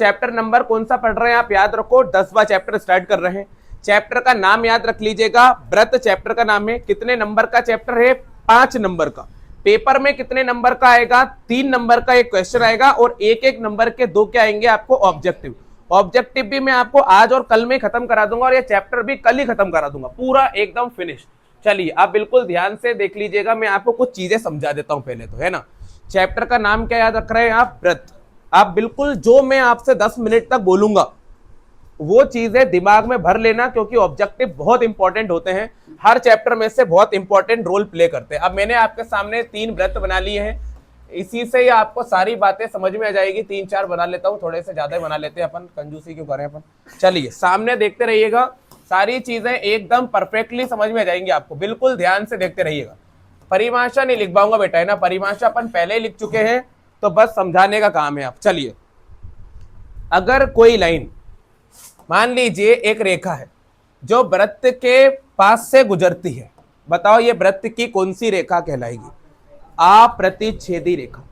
Chapter number कौन सा पढ़ रहे हैं आप याद रखो, 10वां चैप्टर स्टार्ट कर रहे हैं। चैप्टर का नाम याद रख लीजिएगा, व्रत चैप्टर का नाम है। कितने नंबर का चैप्टर है? 5 नंबर का। पेपर में कितने नंबर का आएगा? 3 नंबर का एक क्वेश्चन आएगा और एक एक नंबर के 2 क्या आएंगे आपको? ऑब्जेक्टिव। ऑब्जेक्टिव भी मैं आपको आज और कल में खत्म करा दूंगा और ये चैप्टर भी कल ही खत्म करा दूंगा, पूरा एकदम फिनिश। चलिए आप बिल्कुल ध्यान से देख लीजिएगा, मैं आपको कुछ चीजें समझा देता हूं पहले तो, है ना। चैप्टर का नाम क्या याद रख रहे हैं आप? व्रत। आप बिल्कुल जो मैं आपसे 10 मिनट तक बोलूंगा वो चीजें दिमाग में भर लेना, क्योंकि ऑब्जेक्टिव बहुत इंपॉर्टेंट होते हैं, हर चैप्टर में से बहुत इंपॉर्टेंट रोल प्ले करते हैं। अब मैंने आपके सामने 3 व्रत बना लिए हैं, इसी से ही आपको सारी बातें समझ में आ जाएगी। 3-4 बना लेता हूँ, थोड़े से ज्यादा बना लेते हैं अपन, कंजूसी क्यों करें अपन। चलिए सामने देखते रहिएगा, सारी चीजें एकदम परफेक्टली समझ में आ जाएंगी आपको, बिल्कुल ध्यान से देखते रहिएगा। परिभाषा नहीं लिख पाऊंगा बेटा, है ना, परिभाषा अपन पहले ही लिख चुके हैं, तो बस समझाने का काम है आप। चलिए, अगर कोई लाइन, मान लीजिए एक रेखा है जो व्रत के पास से गुजरती है, बताओ ये व्रत की कौन सी रेखा कहलाएगी? अप्रतिच्छेदी रेखा।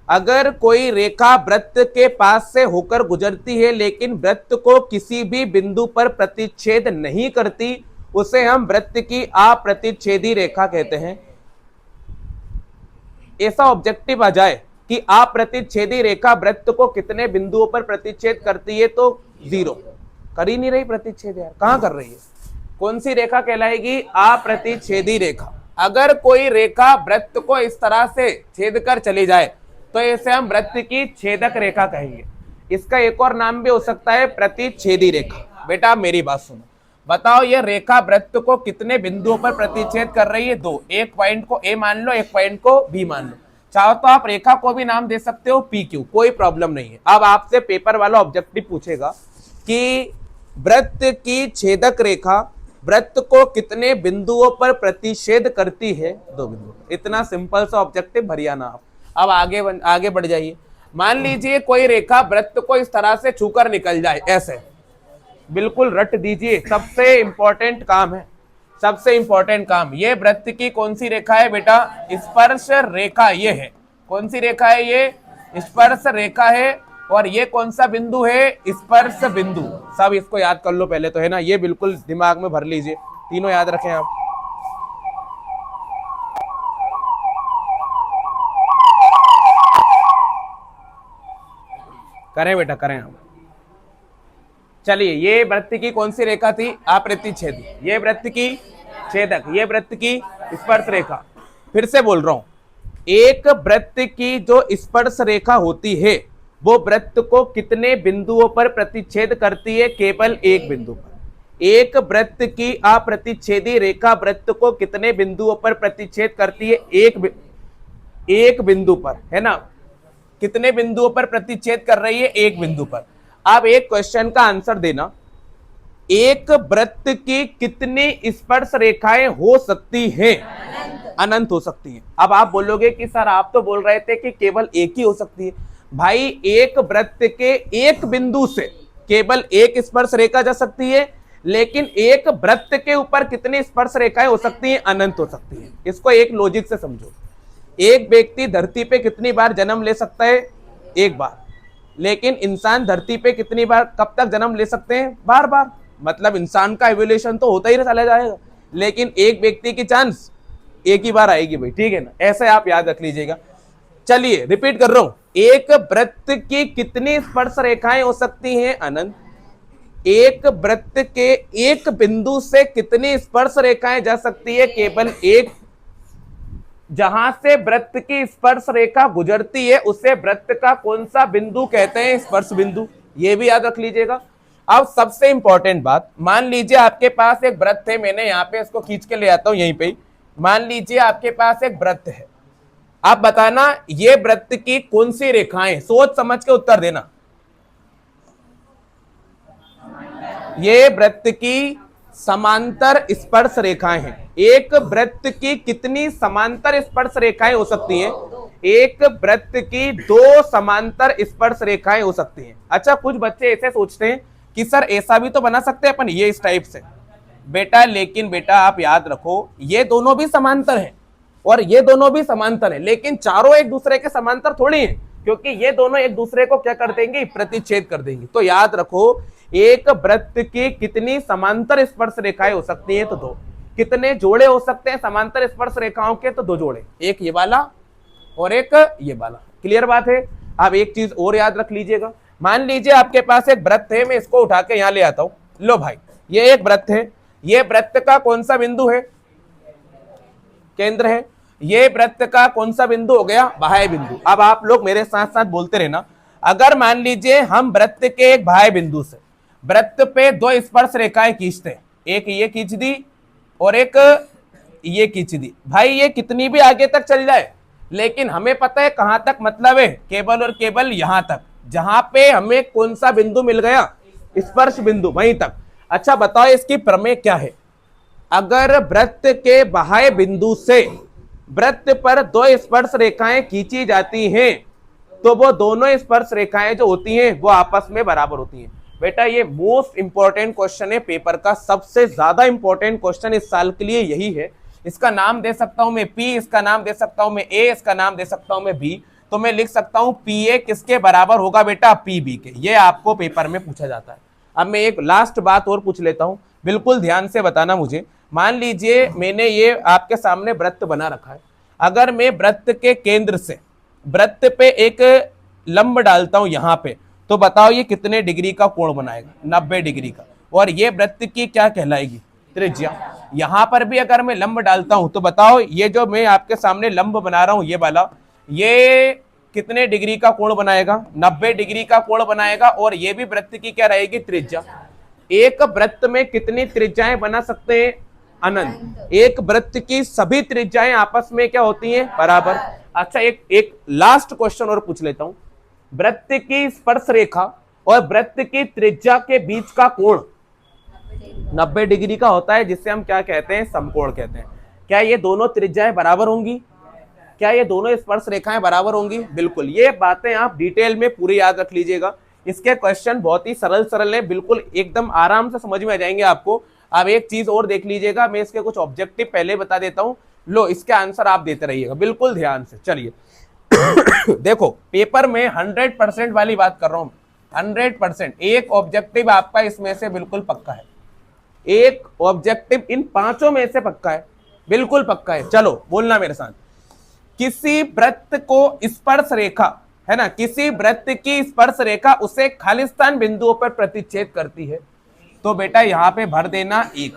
अगर कोई रेखा व्रत के पास से होकर गुजरती है लेकिन व्रत को किसी भी बिंदु पर प्रतिच्छेद नहीं करती, उसे हम व्रत की अप्रतिच्छेदी रेखा कहते हैं। ऐसा ऑब्जेक्टिव आ जाए कि अप्रतिच्छेदी रेखा व्रत को कितने बिंदुओं पर प्रतिच्छेद करती है, तो 0। कर ही नहीं रही प्रतिच्छेद यार, कहां कर रही है? कौन सी रेखा कहलाएगी? अप्रतिच्छेदी रेखा। अगर कोई रेखा व्रत को इस तरह से छेद कर चली जाए तो इसे हम व्रत की छेदक रेखा कहेंगे। इसका एक और नाम भी हो सकता है प्रतिच्छेदी रेखा। बेटा मेरी बात सुनो, बताओ ये रेखा व्रत को कितने बिंदुओं पर प्रतिच्छेद कर रही है? 2। एक पॉइंट को ए मान लो, एक पॉइंट को बी मान लो। चाहो तो आप रेखा को भी नाम दे सकते हो PQ, कोई प्रॉब्लम नहीं है। अब आपसे पेपर वाला ऑब्जेक्टिव पूछेगा कि व्रत की छेदक रेखा व्रत को कितने बिंदुओं पर प्रतिच्छेद करती है? 2 बिंदु। इतना सिंपल सा ऑब्जेक्टिव भरियाना आप। अब आगे बढ़ जाइए। मान लीजिए कोई रेखा व्रत को इस तरह से छूकर निकल जाए, ऐसे बिल्कुल रट दीजिए, सबसे इंपॉर्टेंट काम है, सबसे इंपॉर्टेंट काम। ये व्रत की कौन सी रेखा है बेटा? स्पर्श रेखा। ये है कौन सी रेखा है? ये स्पर्श रेखा है। और ये कौन सा बिंदु है? स्पर्श बिंदु। सब इसको याद कर लो पहले तो, है ना, ये बिल्कुल दिमाग में भर लीजिए, तीनों याद रखें आप। करें बेटा, करें आप। चलिए, ये व्रत की कौन सी रेखा थी? अप्रतिच्छेदी। ये व्रत की छेदक, ये व्रत की स्पर्श रेखा। फिर से बोल रहा हूं, एक व्रत की जो स्पर्श रेखा होती है वो व्रत को कितने बिंदुओं पर प्रतिच्छेद करती है? केवल एक बिंदु पर। एक व्रत की अप्रतिच्छेदी रेखा व्रत को कितने बिंदुओं पर प्रतिच्छेद करती है? एक बिंदु पर, है ना। कितने बिंदुओं पर प्रतिच्छेद कर रही है? एक बिंदु पर। अब एक क्वेश्चन का आंसर देना, एक व्रत की कितनी स्पर्श रेखाएं हो सकती हैं? अनंत हो सकती हैं। अब आप बोलोगे कि सर आप तो बोल रहे थे कि केवल एक ही हो सकती है। भाई, एक व्रत के एक बिंदु से केवल एक स्पर्श रेखा जा सकती है, लेकिन एक व्रत के ऊपर कितनी स्पर्श रेखाएं हो सकती हैं? अनंत हो सकती हैं। इसको एक लॉजिक से समझो। एक व्यक्ति धरती पे कितनी बार जन्म ले सकता है? एक बार। लेकिन इंसान धरती पे कितनी बार, कब तक जन्म ले सकते हैं? बार बार। मतलब इंसान का एवोल्यूशन तो होता ही चला जाएगा, लेकिन एक व्यक्ति की चांस एक ही बार आएगी भाई, ठीक है ना। ऐसे आप याद रख लीजिएगा। चलिए रिपीट कर रहा हूं, एक व्रत की कितनी स्पर्श रेखाएं हो सकती हैं? अनंत। एक व्रत के एक बिंदु से कितनी स्पर्श रेखाएं जा सकती है? केवल एक। जहां से व्रत की स्पर्श रेखा गुजरती है उसे व्रत का कौन सा बिंदु कहते हैं? स्पर्श बिंदु। ये भी याद रख लीजिएगा। अब सबसे इंपॉर्टेंट बात, मान लीजिए आपके पास एक व्रत है, मैंने यहां पे इसको खींच के ले आता हूं यहीं पे। मान लीजिए आपके पास एक व्रत है, आप बताना ये व्रत की कौन सी रेखाएं, सोच समझ के उत्तर देना। ये व्रत की समांतर स्पर्श रेखाएं हैं। एक व्रत की कितनी समांतर स्पर्श रेखाएं हो सकती हैं? एक व्रत की 2 समांतर स्पर्श रेखाएं हो सकती हैं। अच्छा, कुछ बच्चे ऐसे सोचते हैं कि सर ऐसा भी तो बना सकते हैं अपन, ये इस टाइप से। बेटा लेकिन बेटा आप याद रखो, ये दोनों भी समांतर हैं और ये दोनों भी समांतर हैं, लेकिन चारों एक दूसरे के समांतर थोड़ी हैं, क्योंकि ये दोनों एक दूसरे को क्या कर देंगे, प्रतिच्छेद कर देंगे। तो याद रखो, एक वृत्त की कितनी समांतर स्पर्श रेखाएं हो सकती हैं, तो दो। कितने जोड़े हो सकते हैं समांतर स्पर्श रेखाओं के, तो दो जोड़े, एक ये वाला और एक ये वाला। क्लियर बात है। अब एक चीज और याद रख लीजिएगा, मान लीजिए आपके पास एक वृत्त है, मैं इसको उठा के यहां ले आता हूं। लो भाई, ये एक वृत्त है, ये वृत्त का कौन सा बिंदु है, केंद्र है। ये वृत्त का कौन सा बिंदु हो गया, बाह्य बिंदु। अब आप लोग मेरे साथ साथ बोलते रहना। अगर मान लीजिए हम वृत्त के एक बाह्य बिंदु से वृत्त पे दो स्पर्श रेखाएं खींचते हैं, एक ये खींच दी और एक ये खींच दी, भाई ये कितनी भी आगे तक चल जाए, लेकिन हमें पता है कहां तक मतलब है, केवल और केवल यहां तक, जहां पे हमें कौन सा बिंदु मिल गया, स्पर्श बिंदु, वहीं तक। अच्छा बताओ इसकी प्रमेय क्या है। अगर वृत्त के बाह्य बिंदु से वृत्त पर दो स्पर्श रेखाएं खींची जाती हैं, तो वो दोनों स्पर्श रेखाएं जो होती हैं वो आपस में बराबर होती हैं। बेटा ये मोस्ट इंपॉर्टेंट क्वेश्चन है पेपर का, सबसे ज्यादा इंपॉर्टेंट क्वेश्चन इस साल के लिए यही है। इसका नाम दे सकता हूं मैं पी, इसका नाम दे सकता हूं मैं ए, इसका नाम दे सकता हूं मैं बी। तो मैं लिख सकता हूं पी ए किसके बराबर होगा बेटा, पी बी के। ये आपको पेपर में पूछा जाता है। अब मैं एक लास्ट बात और पूछ लेता हूं, बिल्कुल ध्यान से बताना मुझे। मान लीजिए मैंने ये आपके सामने वृत्त बना रखा है, अगर मैं वृत्त के केंद्र से वृत्त पे एक लंब डालता हूं यहां पे, तो बताओ ये कितने डिग्री का कोण बनाएगा, 90 डिग्री का। और ये वृत्त की क्या कहलाएगी, त्रिज्या। यहां पर भी अगर मैं लंब डालता हूं तो बताओ ये जो मैं आपके सामने लंब बना रहा हूं ये वाला, ये कितने डिग्री का कोण बनाएगा, 90 डिग्री का कोण बनाएगा। और ये भी वृत्त की क्या रहेगी, त्रिज्या। एक वृत्त में कितनी त्रिज्याएं बना सकते हैं, अनंत। एक वृत्त की सभी त्रिज्याएं आपस में क्या होती हैं, बराबर। अच्छा एक लास्ट क्वेश्चन और पूछ लेता हूं, वृत्त की स्पर्श रेखा और वृत्त की त्रिज्या के बीच का कोण 90 डिग्री का होता है, जिससे हम क्या कहते हैं, समकोण कहते हैं। क्या ये दोनों त्रिज्याएं बराबर होंगी, क्या ये दोनों स्पर्श रेखाएं बराबर होंगी, बिल्कुल। ये बातें आप डिटेल में पूरी याद रख लीजिएगा। इसके क्वेश्चन बहुत ही सरल सरल है, बिल्कुल एकदम आराम से समझ में आ जाएंगे आपको। अब एक चीज और देख लीजिएगा, मैं इसके कुछ ऑब्जेक्टिव पहले बता देता हूं, लो इसके आंसर आप देते रहिएगा बिल्कुल ध्यान से। चलिए देखो पेपर में 100% वाली बात कर रहा हूं, 100%। एक ऑब्जेक्टिव आपका इसमें से बिल्कुल पक्का है, एक ऑब्जेक्टिव इन पांचों में से पक्का है, बिल्कुल पक्का है। चलो बोलना मेरे साथ, किसी वृत्त को स्पर्श रेखा है ना, किसी वृत्त की स्पर्श रेखा उसे खालिस्तान बिंदुओं पर प्रतिच्छेद करती है। तो बेटा यहां पे भर देना एक।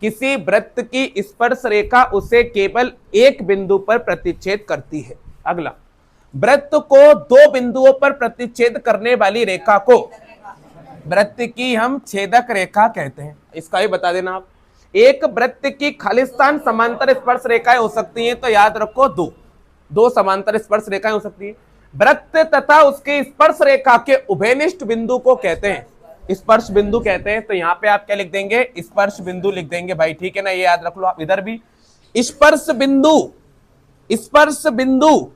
किसी वृत्त की स्पर्श रेखा उसे केवल एक बिंदु पर प्रतिच्छेद करती है। अगला, वृत्त को दो बिंदुओं पर प्रतिच्छेद करने वाली रेखा को वृत्त की हम छेदक रेखा कहते हैं। इसका भी बता देना आप। एक वृत्त की खालिस्तान समांतर स्पर्श रेखाएं हो सकती हैं, तो याद रखो दो समांतर स्पर्श रेखाएं हो सकती है। वृत्त तथा उसके स्पर्श रेखा के उभयनिष्ठ बिंदु को कहते हैं, स्पर्श बिंदु कहते हैं। तो यहाँ पे आप क्या लिख देंगे, स्पर्श बिंदु लिख देंगे भाई, ठीक है ना, ये याद रख लो आप। इधर भी स्पर्श बिंदु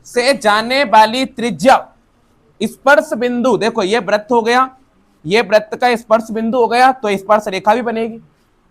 से जाने वाली त्रिज्या, स्पर्श बिंदु, देखो ये वृत्त हो गया, ये वृत्त का स्पर्श बिंदु हो गया, तो स्पर्श रेखा भी बनेगी।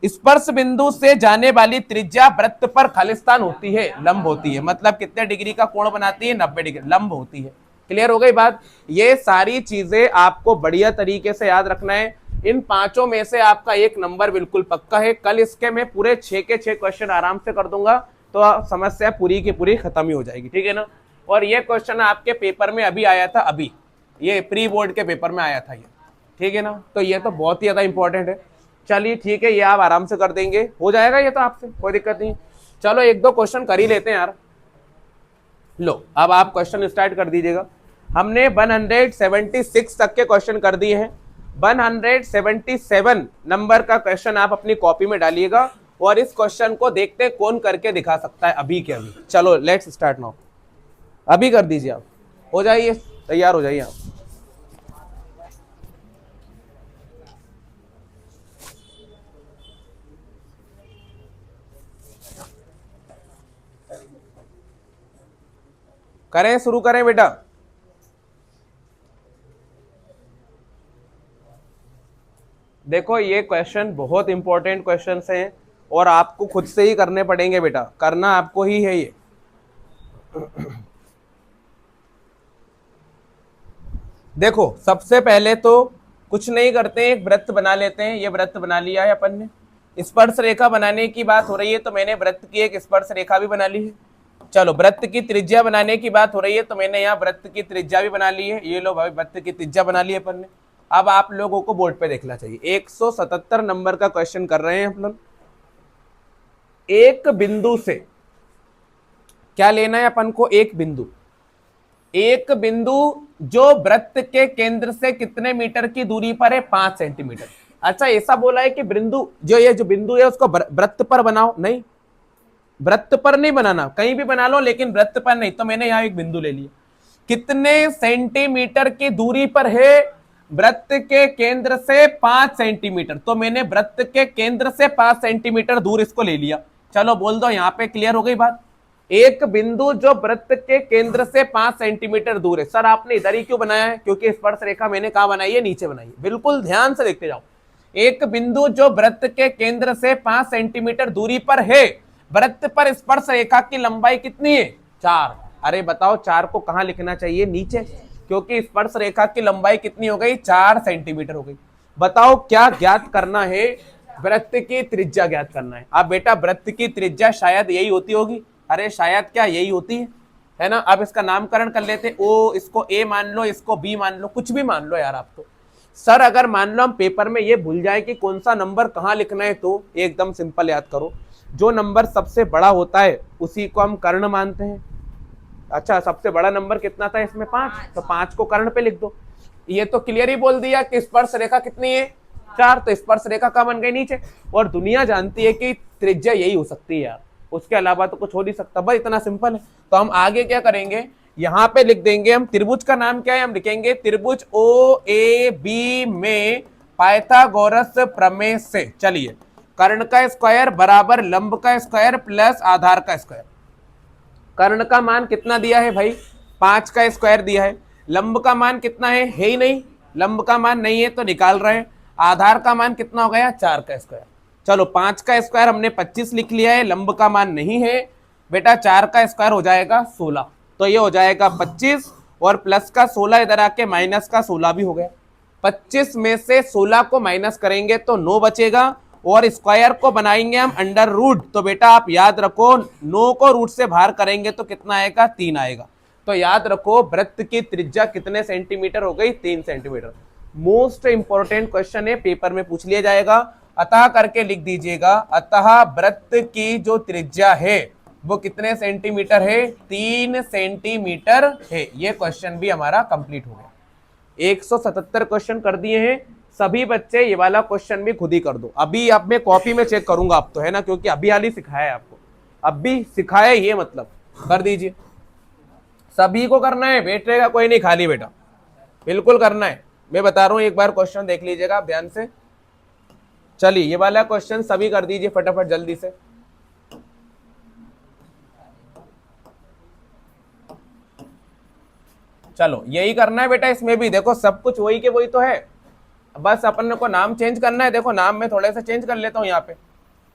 स्पर्श बिंदु से जाने वाली त्रिज्या वृत्त पर खालिस्तान होती है, लंब होती है, मतलब कितने डिग्री का कोण बनाती है, 90 डिग्री, लंब होती है। क्लियर हो गई बात। ये सारी चीजें आपको बढ़िया तरीके से याद रखना है। इन पांचों में से आपका एक नंबर बिल्कुल पक्का है। कल इसके मैं पूरे 6 के 6 क्वेश्चन आराम से कर दूंगा, तो समस्या पूरी की पूरी खत्म ही हो जाएगी, ठीक है ना। और ये क्वेश्चन आपके पेपर में अभी आया था, अभी ये प्री बोर्ड के पेपर में आया था ये, ठीक है ना। तो ये तो बहुत ही ज्यादा इंपॉर्टेंट है। चलिए ठीक है, ये आप आराम से कर देंगे, हो जाएगा ये तो आपसे, कोई दिक्कत नहीं। चलो एक दो क्वेश्चन कर ही लेते हैं यार। लो अब आप क्वेश्चन स्टार्ट कर दीजिएगा। हमने 176 तक के क्वेश्चन कर दिए हैं। 177 नंबर का क्वेश्चन आप अपनी कॉपी में डालिएगा, और इस क्वेश्चन को देखते हैं कौन करके दिखा सकता है अभी के अभी। चलो लेट्स स्टार्ट नाउ, अभी कर दीजिए आप, हो जाइए तैयार हो जाइए आप। करें, शुरू करें बेटा। देखो ये क्वेश्चन बहुत इंपॉर्टेंट क्वेश्चंस हैं, और आपको खुद से ही करने पड़ेंगे बेटा, करना आपको ही है ये। देखो सबसे पहले तो कुछ नहीं करते हैं, एक वृत्त बना लेते हैं। ये वृत्त बना लिया है अपन ने। स्पर्श रेखा बनाने की बात हो रही है तो मैंने वृत्त की एक स्पर्श रेखा भी बना ली है। चलो वृत्त की त्रिज्या बनाने की बात हो रही है तो मैंने यहाँ वृत्त की त्रिज्या भी बना ली है। ये लो भाई वृत्त की त्रिज्या बना ली है अपन ने। अब आप लोगों को बोर्ड पे देखना चाहिए। 177 नंबर का क्वेश्चन कर रहे हैं हम लोग। एक बिंदु से क्या लेना है अपन को? एक बिंदु। एक बिंदु जो वृत्त के केंद्र से कितने मीटर की दूरी पर है? 5 सेंटीमीटर। अच्छा ऐसा बोला है कि बिंदु ये जो बिंदु है उसको वृत्त पर बनाओ। नहीं, वृत्त पर नहीं बनाना, कहीं भी बना लो लेकिन वृत्त पर नहीं। तो मैंने यहां एक बिंदु ले लिया। कितने सेंटीमीटर की दूरी पर है? वृत्त के केंद्र से 5 सेंटीमीटर। तो मैंने वृत्त के केंद्र से 5 सेंटीमीटर दूर इसको ले लिया। चलो बोल दो, यहां पे क्लियर हो गई बात। एक बिंदु जो वृत्त के केंद्र से 5 सेंटीमीटर दूर है। सर आपने इधर ही क्यों बनाया है? क्योंकि स्पर्श रेखा मैंने कहा बनाई है? नीचे बनाई है। बिल्कुल ध्यान से देखते जाओ। एक बिंदु जो वृत्त के केंद्र से 5 सेंटीमीटर दूरी पर है, वृत्त पर स्पर्श रेखा की लंबाई कितनी है? 4। अरे बताओ 4 को कहां लिखना चाहिए? नीचे, क्योंकि स्पर्श रेखा की लंबाई कितनी हो गई? 4 सेंटीमीटर हो गई। बताओ क्या ज्ञात करना है? वृत्त की त्रिज्या ज्ञात करना है। अब बेटा वृत्त की त्रिज्या शायद यही होती होगी। अरे शायद क्या यही होती है ना? अब इसका नामकरण कर लेते। ओ, इसको ए मान लो, इसको बी मान लो, कुछ भी मान लो यार आप तो। सर अगर मान लो हम पेपर में ये भूल जाए कि कौन सा नंबर कहाँ लिखना है तो एकदम सिंपल याद करो, जो नंबर सबसे बड़ा होता है उसी को हम कर्ण मानते हैं। अच्छा सबसे बड़ा नंबर कितना था इसमें? 5। तो 5 को कर्ण पे लिख दो। ये तो क्लियर ही बोल दिया कि स्पर्श रेखा कितनी है? 4। तो स्पर्श रेखा का बन गई नीचे। और दुनिया जानती है कि त्रिज्या यही हो सकती है यार, उसके अलावा तो कुछ हो नहीं सकता। बस इतना सिंपल है। तो हम आगे क्या करेंगे? यहां पे लिख देंगे हम त्रिभुज का नाम क्या है? हम लिखेंगे त्रिभुज ओ ए बी में पाइथागोरस प्रमेय से। चलिए, कर्ण का स्क्वायर बराबर लंब का स्क्वायर प्लस आधार का स्क्वायर। कर्ण का मान कितना दिया है भाई? 5 का स्क्वायर दिया है। लंब का मान कितना है ही नहीं, लंब का मान नहीं है तो निकाल रहे हैं। आधार का मान कितना हो गया? 4 का स्क्वायर। चलो 5 का स्क्वायर हमने 25 लिख लिया है, लंब का मान नहीं है बेटा। 4 का स्क्वायर हो जाएगा 16। तो ये हो जाएगा 25 और प्लस का 16 इधर आके माइनस का 16 भी हो गया। 25 में से 16 को माइनस करेंगे तो 9 बचेगा और स्क्वायर को बनाएंगे हम अंडर रूट। तो बेटा आप याद रखो 9 को रूट से बाहर करेंगे तो कितना आएगा? 3 आएगा। तो याद रखो वृत्त की त्रिज्या कितने सेंटीमीटर हो गई? 3 सेंटीमीटर। मोस्ट इंपॉर्टेंट क्वेश्चन है, पेपर में पूछ लिया जाएगा। अतः करके लिख दीजिएगा, अतः वृत्त की जो त्रिज्या है वो कितने सेंटीमीटर है? 3 सेंटीमीटर है। ये क्वेश्चन भी हमारा कंप्लीट हो गया। 177 क्वेश्चन कर दिए हैं सभी बच्चे। ये वाला क्वेश्चन भी खुद ही कर दो। अभी अब मैं कॉपी में चेक करूंगा आप तो, है ना, क्योंकि अभी हाल ही सिखाया है आपको। अब भी सिखाया ये मतलब कर दीजिए। सभी को करना है, बैठेगा कोई नहीं खाली बेटा, बिल्कुल करना है। मैं बता रहा हूं, एक बार क्वेश्चन देख लीजिएगा आप ध्यान से। चलिए ये वाला क्वेश्चन सभी कर दीजिए फटाफट जल्दी से। चलो यही करना है बेटा, इसमें भी देखो सब कुछ वही के वही तो है, बस अपन को नाम चेंज करना है। देखो नाम में थोड़े से चेंज कर लेता हूं यहाँ पे।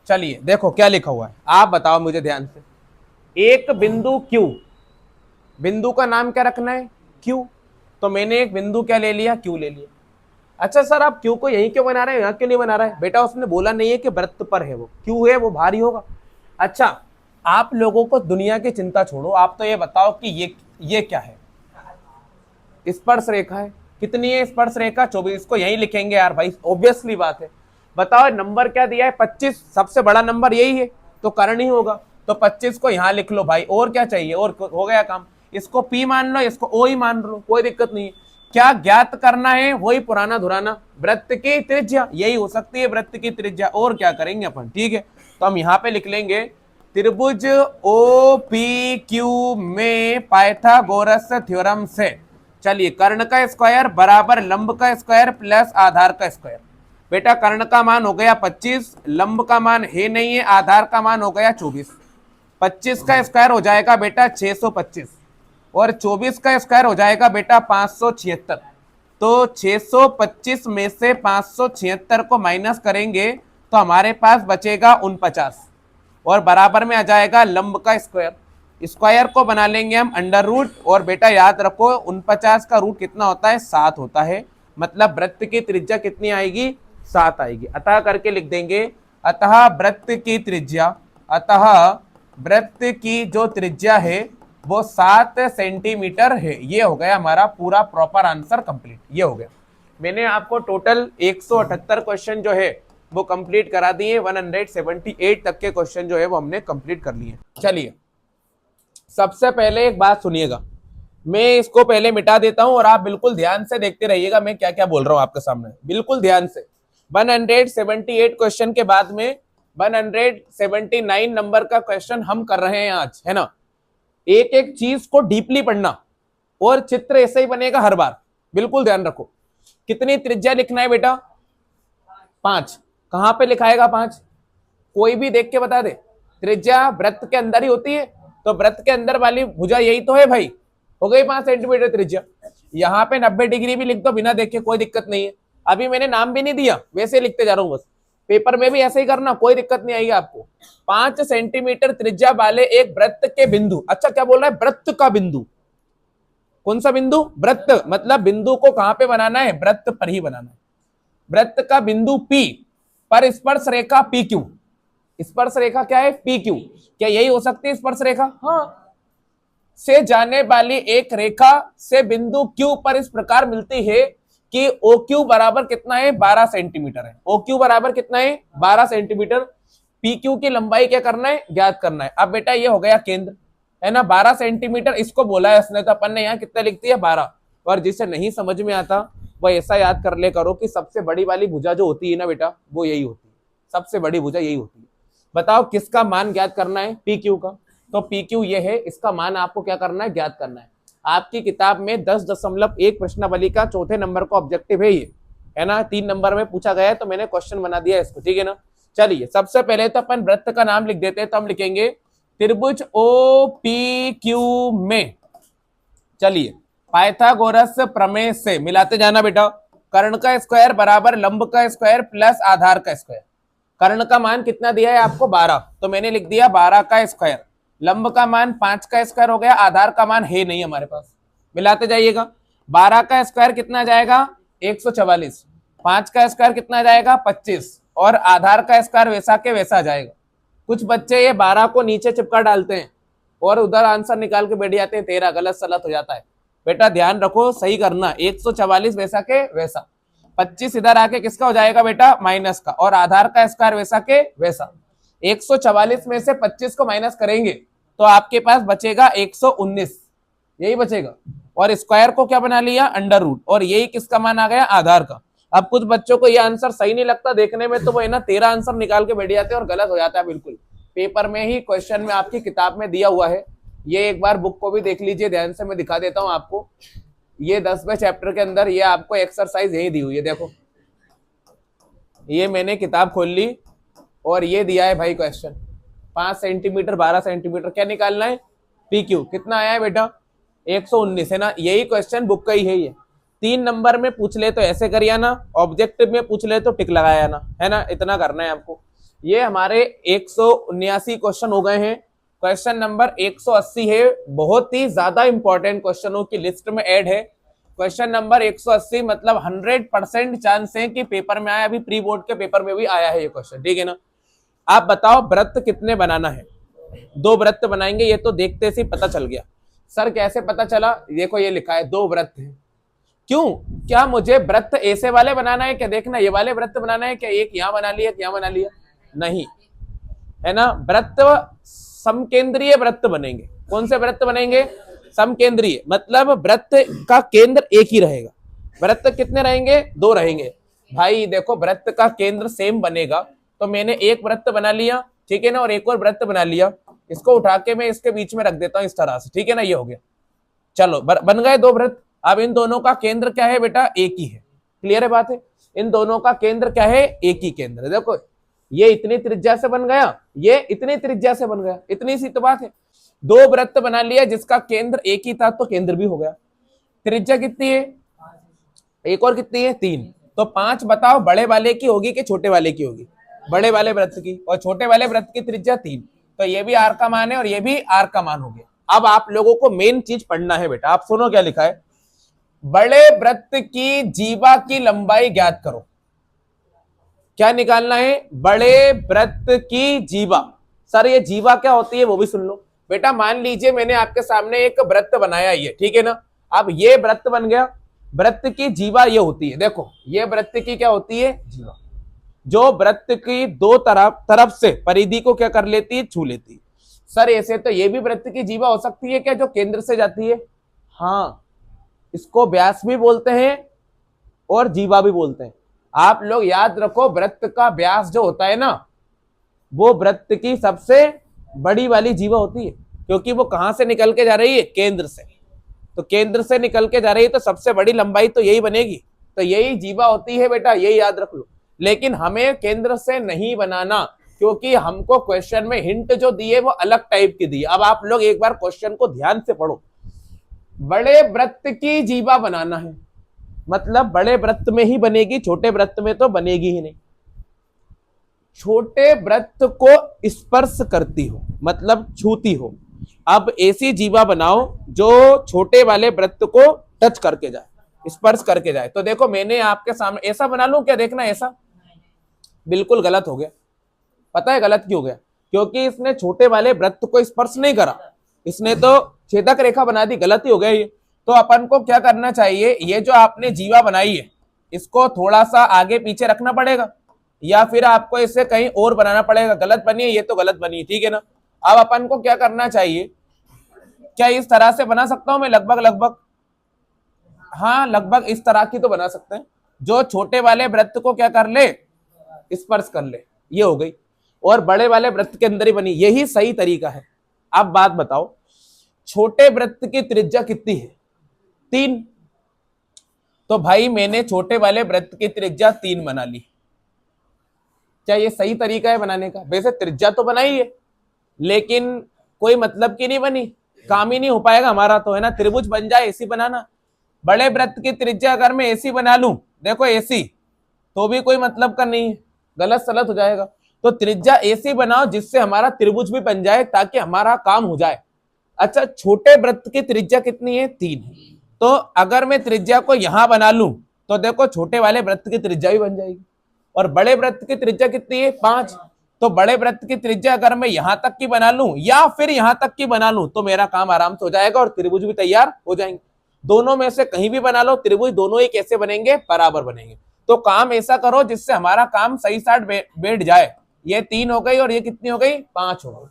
चलिए देखो क्या लिखा हुआ है, आप बताओ मुझे ध्यान से। एक बिंदु Q, बिंदु का नाम क्या रखना है? Q। तो मैंने एक बिंदु क्या ले लिया? Q ले लिया। अच्छा सर आप Q को यहीं क्यों बना रहे हैं, यहाँ क्यों नहीं बना रहा है? बेटा उसने बोला नहीं है कि वृत्त पर है वो, Q है वो भारी होगा। अच्छा आप लोगों को दुनिया की चिंता छोड़ो, आप तो ये बताओ कि ये क्या है? स्पर्श रेखा है। कितनी है स्पर्श रेखा? 24। इसको यही लिखेंगे यार भाई, ऑब्वियसली बात है। बताओ नंबर क्या दिया है? 25। सबसे बड़ा नंबर यही है तो कर्ण ही होगा। तो 25 को यहां लिख लो भाई, और क्या चाहिए? और हो गया काम। इसको P मान लो, इसको O ही मान लो, कोई दिक्कत नहीं है। क्या ज्ञात करना है? वही पुराना धुराना, वृत्त की त्रिज्या। यही हो सकती है वृत्त की त्रिज्या, और क्या करेंगे अपन? ठीक है, तो हम यहाँ पे लिख लेंगे त्रिभुज OPQ में पाइथागोरस थ्योरम से। चलिए कर्ण का स्क्वायर बराबर लंब का स्क्वायर प्लस आधार का स्क्वायर। बेटा कर्ण का मान हो गया 25, लंब का मान है नहीं है, आधार का मान हो गया 24। 25 का स्क्वायर हो जाएगा बेटा 625 और 24 का स्क्वायर हो जाएगा बेटा 576। तो 625 में से 576 को माइनस करेंगे तो हमारे पास बचेगा 49 और बराबर में आ जाएगा लंब का स्क्वायर। स्क्वायर को बना लेंगे हम अंडर रूट, और बेटा याद रखो 49 का रूट कितना होता है, 7 होता है, मतलब वृत्त की त्रिज्या कितनी आएगी, 7 आएगी। अतः करके लिख देंगे, अतः वृत्त की त्रिज्या, अतः वृत्त की जो त्रिज्या है वो 7 सेंटीमीटर है। ये हो गया हमारा पूरा प्रॉपर आंसर कंप्लीट, ये हो गया। मैंने आपको टोटल 178 क्वेश्चन जो है वो कंप्लीट करा दिए, 178 तक के क्वेश्चन जो है वो हमने कंप्लीट कर लिए। चलिए सबसे पहले एक बात सुनिएगा, मैं इसको पहले मिटा देता हूं और आप बिल्कुल ध्यान से देखते रहिएगा मैं क्या क्या बोल रहा हूं आपके सामने, बिल्कुल ध्यान से। 178 क्वेश्चन के बाद में 179 नंबर का क्वेश्चन हम कर रहे हैं आज, है ना। एक एक चीज को डीपली पढ़ना, और चित्र ऐसे ही बनेगा हर बार, बिल्कुल ध्यान रखो। कितनी त्रिज्या लिखना है बेटा, 5। कहां पे लिखाएगा 5, कोई भी देख के बता दे। त्रिज्या वृत्त के अंदर ही होती है, तो वृत्त के अंदर वाली भुजा यही तो है भाई, हो गई 5 सेंटीमीटर त्रिज्या। यहाँ पे 90 डिग्री भी लिख दो बिना देखे, कोई दिक्कत नहीं है। अभी मैंने नाम भी नहीं दिया, वैसे लिखते जा रहा हूं बस, पेपर में भी ऐसे ही करना, कोई दिक्कत नहीं आएगी आपको। 5 सेंटीमीटर त्रिज्या वाले एक वृत्त के बिंदु, अच्छा क्या बोल रहा है, वृत्त का बिंदु। कौन सा बिंदु, वृत्त, मतलब बिंदु को कहां पे बनाना है, वृत्त पर ही बनाना है। वृत्त का बिंदु P पर स्पर्श रेखा PQ, स्पर्श रेखा क्या है, PQ। क्या यही हो सकती है स्पर्श रेखा, हाँ, से जाने वाली एक रेखा से बिंदु Q पर इस प्रकार मिलती है कि OQ बराबर कितना है, 12 सेंटीमीटर है। OQ बराबर कितना है, 12 सेंटीमीटर। PQ की लंबाई क्या करना है, ज्ञात करना है। अब बेटा ये हो गया केंद्र, है ना, 12 सेंटीमीटर इसको बोला है उसने, तो अपन ने यहाँ कितना लिख दिया, 12। और जिसे नहीं समझ में आता वह ऐसा याद कर ले करो कि सबसे बड़ी वाली भुजा जो होती है ना बेटा, वो यही होती है, सबसे बड़ी भुजा यही होती है। बताओ किसका मान ज्ञात करना है, PQ का। तो PQ ये है, इसका मान आपको क्या करना है, ज्ञात करना है। आपकी किताब में 10.1 प्रश्नावली का चौथे नंबर का ऑब्जेक्टिव है ये, है ना, 3 नंबर में पूछा गया है, तो मैंने क्वेश्चन बना दिया इसको, ठीक है ना। चलिए सबसे पहले तो अपन वृत्त का नाम लिख देते हैं, तो हम लिखेंगे त्रिभुज OPQ में, चलिए पाइथागोरस प्रमेय से मिलाते जाना बेटा, कर्ण का स्क्वायर बराबर लंब का स्क्वायर प्लस आधार का स्क्वायर। कर्ण का मान कितना दिया है आपको, 12, तो मैंने लिख दिया 12 का स्क्वायर। लंब का मान 5 का स्क्वायर हो गया, आधार का मान है नहीं हमारे पास, मिलाते जाइएगा। 12 का स्क्वायर कितना जाएगा, 144। 5 का स्क्वायर कितना जाएगा, 25, और आधार का स्क्वायर वैसा के वैसा जाएगा। कुछ बच्चे ये 12 को नीचे चिपका डालते हैं और उधर आंसर निकाल के बैठ जाते हैं, 13 गलत सलत हो जाता है। बेटा ध्यान रखो, सही करना, 144 वैसा के वैसा, 25 इधर आके किसका हो जाएगा बेटा, माइनस का, और आधार का स्क्वायर वैसा के वैसा। 144 में से 25 को माइनस करेंगे तो आपके पास बचेगा 119, यही बचेगा। और स्क्वायर को क्या बना लिया, अंडर रूट, और यही किसका मान आ गया, आधार का। अब कुछ बच्चों को ये आंसर सही नहीं लगता देखने में, तो वो है ना 13 आंसर निकाल के बैठ जाते हैं और गलत हो जाता है बिल्कुल। पेपर में ही क्वेश्चन में आपकी किताब में दिया हुआ है, ये एक बार बुक को भी देख लीजिए ध्यान से, मैं दिखा देता हूं आपको। ये 10वें चैप्टर के अंदर ये आपको एक्सरसाइज यही दी हुई है, देखो ये मैंने किताब खोल ली और ये दिया है भाई क्वेश्चन, 5 सेंटीमीटर 12 सेंटीमीटर, क्या निकालना है, PQ कितना आया है बेटा, 119, है ना। यही क्वेश्चन बुक का ही है, ये 3 नंबर में पूछ ले तो ऐसे करिए ना, ऑब्जेक्टिव में पूछ ले तो टिक लगाया ना, है ना, इतना करना है आपको। ये हमारे 179 क्वेश्चन हो गए हैं, क्वेश्चन नंबर 180 है, बहुत ही ज्यादा इंपॉर्टेंट क्वेश्चनों की लिस्ट में ऐड है। क्वेश्चन नंबर 180 मतलब 100% चांस है कि पेपर में आया, अभी प्री बोर्ड के पेपर में भी आया है ये क्वेश्चन, ठीक है ना। आप बताओ वृत्त कितने बनाना है, 2 वृत्त बनाएंगे, ये तो देखते से पता चल गया। सर कैसे पता चला, देखो ये लिखा है 2 वृत्त है, क्यों, क्या मुझे वृत्त ऐसे वाले बनाना है क्या, देखना ये वाले वृत्त बनाना है क्या, एक यहाँ बना लिया एक यहाँ बना लिया, नहीं, है ना। वृत्त समकेंद्रीय वृत्त बनेंगे, कौन से वृत्त बनेंगे, समकेंद्रीय, मतलब वृत्त का केंद्र एक ही रहेगा। वृत्त कितने रहेंगे, 2 रहेंगे भाई। देखो वृत्त का केंद्र सेम बनेगा, तो मैंने एक वृत्त बना लिया, ठीक है ना, और एक और वृत्त बना लिया, इसको उठा के मैं इसके बीच में रख देता हूं इस तरह से, ठीक है ना, ये हो गया। चलो बन गए 2 वृत्त। अब इन दोनों का केंद्र क्या है बेटा, एक ही है, क्लियर है बात है, इन दोनों का केंद्र क्या है, एक ही केंद्र। देखो ये इतनी त्रिज्या से बन गया, ये इतनी त्रिज्या से बन गया, इतनी सी तो बात है। 2 वृत्त बना लिया जिसका केंद्र एक ही था, तो केंद्र भी हो गया। त्रिज्या कितनी है, एक और कितनी है, 3, तो 5 बताओ बड़े वाले की होगी कि छोटे वाले की होगी, बड़े वाले वृत्त की, और छोटे वाले वृत्त की त्रिज्या 3, तो ये भी R का मान है और ये भी R का मान हो गया, अब आप लोगों को मेन चीज पढ़ना है बेटा। आप सुनो क्या लिखा है, बड़े वृत्त की जीवा की लंबाई ज्ञात करो। क्या निकालना है, बड़े वृत्त की जीवा। सर ये जीवा क्या होती है वो भी सुन लो बेटा। मान लीजिए मैंने आपके सामने एक वृत्त बनाया, ये ठीक है ना। अब ये वृत्त बन गया, वृत्त की जीवा ये होती है, देखो ये वृत्त की क्या होती है, जीवा, जो वृत्त की दो तरफ से परिधि को क्या कर लेती है, छू लेती है। सर ऐसे तो ये भी वृत्त की जीवा हो सकती है क्या, जो केंद्र से जाती है। हाँ, इसको व्यास भी बोलते हैं और जीवा भी बोलते हैं। आप लोग याद रखो, वृत्त का व्यास जो होता है ना, वो वृत्त की सबसे बड़ी वाली जीवा होती है, क्योंकि वो कहां से निकल के जा रही है, केंद्र से। तो केंद्र से निकल के जा रही है तो सबसे बड़ी लंबाई तो यही बनेगी, तो यही जीवा होती है बेटा, यही याद रख लो। लेकिन हमें केंद्र से नहीं बनाना, क्योंकि हमको क्वेश्चन में हिंट जो दिए वो अलग टाइप की दी। अब आप लोग एक बार क्वेश्चन को ध्यान से पढ़ो। बड़े वृत्त की जीवा बनाना है, मतलब बड़े वृत्त में ही बनेगी, छोटे वृत्त में तो बनेगी ही नहीं। छोटे वृत्त को स्पर्श करती हो, मतलब छूती हो। अब ऐसी जीवा बनाओ जो छोटे वाले वृत्त को टच करके जाए, स्पर्श करके जाए। तो देखो मैंने आपके सामने ऐसा बना लूं क्या, देखना ऐसा, बिल्कुल गलत हो गया। पता है गलत क्यों हो गया, क्योंकि इसने छोटे वाले वृत्त को स्पर्श नहीं करा, इसने तो छेदक रेखा बना दी, गलत ही हो गया ये। तो अपन को क्या करना चाहिए, ये जो आपने जीवा बनाई है इसको थोड़ा सा आगे पीछे रखना पड़ेगा, या फिर आपको इसे कहीं और बनाना पड़ेगा। गलत बनी है ये तो गलत बनी है, ठीक है ना। अब अपन को क्या करना चाहिए, क्या इस तरह से बना सकता हूं मैं, लगभग, हाँ लगभग इस तरह की तो बना सकते हैं, जो छोटे वाले वृत्त को क्या कर ले, स्पर्श कर ले, ये हो गई। और बड़े वाले वृत्त के अंदर ही बनी, यही सही तरीका है। अब बात बताओ, छोटे वृत्त की त्रिज्या कितनी है, 3। तो भाई मैंने छोटे वाले वृत्त की त्रिज्या 3 बना ली। क्या ये सही तरीका है बनाने का? वैसे त्रिज्या तो बनाई है, लेकिन कोई मतलब की नहीं बनी, काम ही नहीं हो पाएगा हमारा तो, है ना। त्रिभुज बन जाए ऐसी बनाना। बड़े वृत्त की त्रिज्या अगर मैं ऐसी बना लूं, देखो ऐसी, तो भी कोई मतलब का नहीं है, गलत सलत हो जाएगा। तो त्रिज्या ऐसी बनाओ जिससे हमारा त्रिभुज भी बन जाए, ताकि हमारा काम हो जाए। अच्छा, छोटे वृत्त की त्रिज्या कितनी है, 3। तो अगर मैं त्रिज्या को यहां बना लूं तो देखो छोटे वाले वृत्त की त्रिज्या भी बन जाएगी। और बड़े वृत्त की त्रिज्या कितनी है, 5। तो बड़े वृत्त की त्रिज्या अगर मैं यहां तक की बना लूं या फिर यहां तक की बना लूं तो मेरा काम आराम से हो जाएगा और त्रिभुज भी तैयार हो जाएंगे। दोनों में से कहीं भी बना लो त्रिभुज, दोनों ही कैसे बनेंगे, बराबर बनेंगे। तो काम ऐसा करो जिससे हमारा काम सही साइड बैठ जाए। ये 3 हो गई और ये कितनी हो गई, 5 हो गई।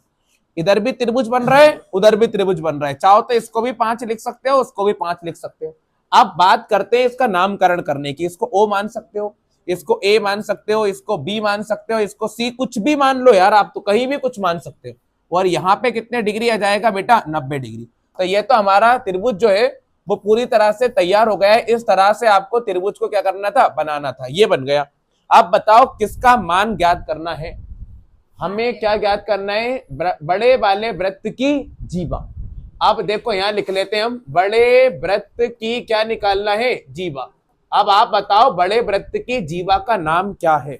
इधर भी त्रिभुज बन रहा है, उधर भी त्रिभुज बन रहा है। चाहो तो इसको भी 5 लिख सकते हो, उसको भी 5 लिख सकते हो। अब बात करते हैं इसका नामकरण करने की। इसको O मान सकते हो, इसको A मान सकते हो, इसको B मान सकते हो, इसको C, कुछ भी मान लो यार, आप तो कहीं भी कुछ मान सकते हो। और यहाँ पे कितने डिग्री आ जाएगा बेटा, 90 डिग्री। तो ये तो हमारा त्रिभुज जो है वो पूरी तरह से तैयार हो गया है। इस तरह से आपको त्रिभुज को क्या करना था, बनाना था। ये बन गया। अब बताओ किसका मान ज्ञात करना है, हमें क्या ज्ञात करना है, बड़े वाले वृत्त की जीवा। अब देखो यहां लिख लेते हैं हम, बड़े वृत्त की क्या निकालना है, जीवा। अब आप बताओ बड़े वृत्त की जीवा का नाम क्या है,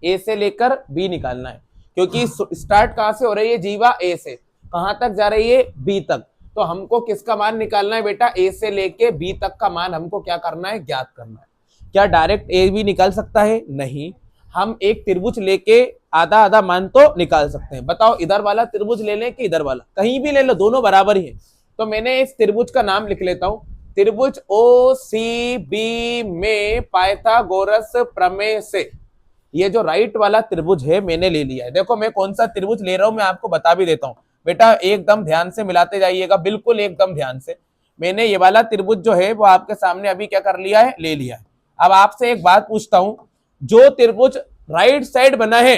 ए से लेकर बी निकालना है, क्योंकि स्टार्ट कहां से हो रही है जीवा, ए से, कहां तक जा रही है, बी तक। तो हमको किसका मान निकालना है बेटा, ए से लेके बी तक का मान हमको क्या करना है, ज्ञात करना है। क्या डायरेक्ट ए भी निकाल सकता है, नहीं, हम एक त्रिभुज लेके आधा आधा मान तो निकाल सकते हैं। बताओ इधर वाला त्रिभुज ले लें कि इधर वाला, कहीं भी ले लो, दोनों बराबर ही है। तो मैंने इस त्रिभुज का नाम लिख लेता हूं, त्रिभुज OCB में पाइथागोरस प्रमेय से ये जो राइट वाला त्रिभुज है मैंने ले लिया है। देखो मैं कौन सा त्रिभुज ले रहा हूं मैं आपको बता भी देता हूं बेटा, एकदम ध्यान से मिलाते जाइएगा, बिल्कुल एकदम ध्यान से। मैंने ये वाला त्रिभुज जो है वो आपके सामने अभी क्या कर लिया है, ले लिया है। अब आपसे एक बात पूछता हूं, जो त्रिभुज राइट साइड बना है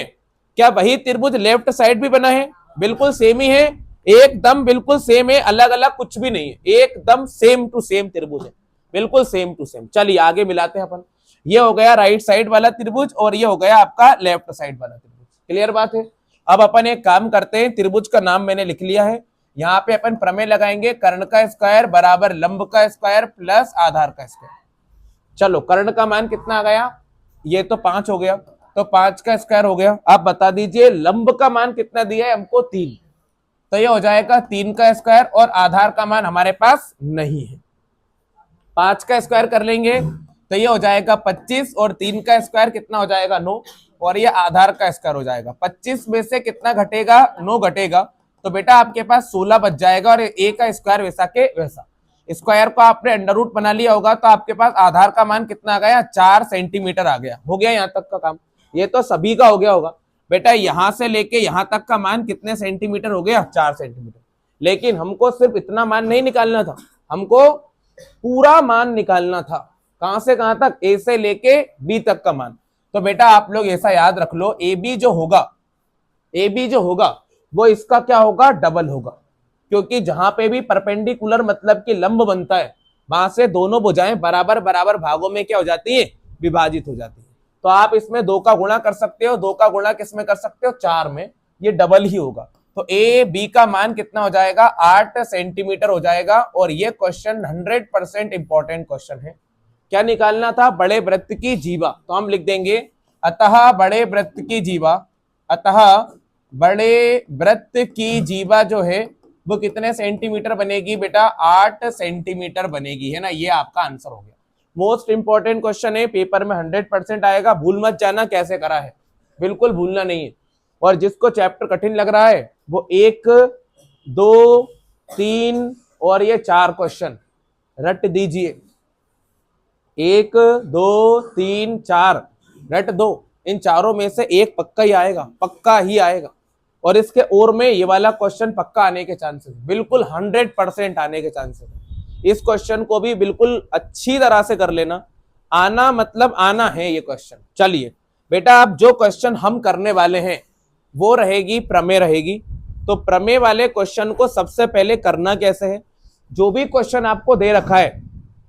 क्या वही त्रिभुज लेफ्ट साइड भी बना है? बिल्कुल सेम ही है, एकदम बिल्कुल सेम है, अलग अलग कुछ भी नहीं है, एकदम सेम टू सेम त्रिभुज है, बिल्कुल सेम टू सेम। चलिए आगे मिलाते हैं अपन। ये हो गया राइट साइड वाला त्रिभुज और ये हो गया आपका लेफ्ट साइड वाला त्रिभुज। क्लियर बात है। अब अपन एक काम करते हैं, त्रिभुज का नाम मैंने लिख लिया है, यहाँ पे अपन प्रमेय लगाएंगे, कर्ण का स्क्वायर बराबर लंब का स्क्वायर प्लस आधार का स्क्वायर। चलो कर्ण का मान कितना आ गया, ये तो 5 हो गया, तो 5 का स्क्वायर हो गया। आप बता दीजिए लंब का मान कितना दिया है हमको, 3। तो ये हो जाएगा 3 का स्क्वायर और आधार का मान हमारे पास नहीं है। 5 का स्क्वायर कर लेंगे तो ये हो जाएगा 25 और 3 का स्क्वायर कितना हो जाएगा 9 और ये आधार का स्क्वायर हो जाएगा। 25 में से कितना घटेगा 9 घटेगा तो बेटा आपके पास 16 बच जाएगा और ए का स्क्वायर वैसा के वैसा। स्क्वायर को आपने अंडर रूट बना लिया होगा तो आपके पास आधार का मान कितना आ गया 4 सेंटीमीटर आ गया। हो गया यहाँ तक का काम, ये तो सभी का हो गया होगा बेटा। यहां से लेके यहां तक का मान कितने सेंटीमीटर हो गया 4 सेंटीमीटर। लेकिन हमको सिर्फ इतना मान नहीं निकालना था, हमको पूरा मान निकालना था। कहां से कहां तक, ए से लेके बी तक का मान। तो बेटा आप लोग ऐसा याद रख लो, ए बी जो होगा वो इसका क्या होगा डबल होगा, क्योंकि जहां पे भी परपेंडिकुलर मतलब कि लंब बनता है वहां से दोनों भुजाएं बराबर बराबर भागों में क्या हो जाती है विभाजित हो जाती है। तो आप इसमें 2 का गुणा कर सकते हो, 2 का गुणा किस में कर सकते हो 4 में, ये डबल ही होगा। तो ए बी का मान कितना हो जाएगा 8 सेंटीमीटर हो जाएगा। और ये क्वेश्चन 100% इंपॉर्टेंट क्वेश्चन है। क्या निकालना था, बड़े वृत्त की जीवा। तो हम लिख देंगे अतः बड़े वृत्त की जीवा, अतः बड़े वृत्त की जीवा जो है वो कितने सेंटीमीटर बनेगी बेटा 8 सेंटीमीटर बनेगी, है ना। ये आपका आंसर हो गया। मोस्ट इंपॉर्टेंट क्वेश्चन है, पेपर में 100% आएगा, भूल मत जाना कैसे करा है, बिल्कुल भूलना नहीं है। और जिसको चैप्टर कठिन लग रहा है वो 1 2 3 और ये 4 क्वेश्चन रट दीजिए। 1 2 3 4 रट दो, इन चारों में से एक पक्का ही आएगा, पक्का ही आएगा। और इसके और में ये वाला क्वेश्चन पक्का आने के चांसेस, बिल्कुल 100% आने के चांसेस। इस क्वेश्चन को भी बिल्कुल अच्छी तरह से कर लेना, आना मतलब आना है ये क्वेश्चन। चलिए बेटा अब जो क्वेश्चन हम करने वाले हैं वो रहेगी प्रमेय रहेगी। तो प्रमेय वाले क्वेश्चन को सबसे पहले करना कैसे है, जो भी क्वेश्चन आपको दे रखा है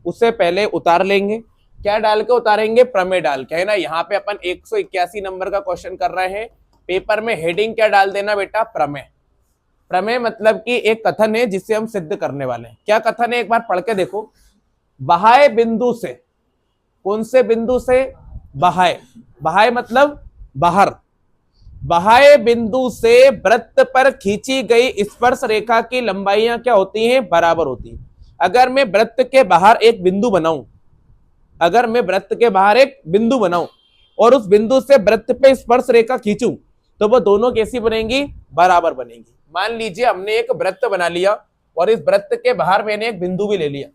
उससे पहले उतार लेंगे। क्या डाल के उतारेंगे, प्रमेय डाल के, है ना। यहाँ पे अपन 181 नंबर का क्वेश्चन कर रहे हैं, पेपर में हेडिंग क्या डाल देना बेटा प्रमेय। प्रमेय मतलब कि एक कथन है जिसे हम सिद्ध करने वाले हैं। क्या कथन है एक बार पढ़ के देखो। बाह्य बिंदु से, कौन से बिंदु से, बाह्य, बाह्य मतलब बाहर, बाह्य बिंदु से वृत्त पर खींची गई स्पर्श रेखा की लंबाइयां क्या होती हैं बराबर होती है। अगर मैं वृत्त के बाहर एक बिंदु बनाऊं, अगर मैं वृत्त के बाहर एक बिंदु बनाऊं और उस बिंदु से वृत्त पे स्पर्श रेखा खींचूं तो वो दोनों कैसी बनेंगी, बराबर बनेंगी। मान लीजिए हमने एक वृत्त बना लिया और इस वृत्त के बाहर मैंने एक बिंदु भी ले लिया,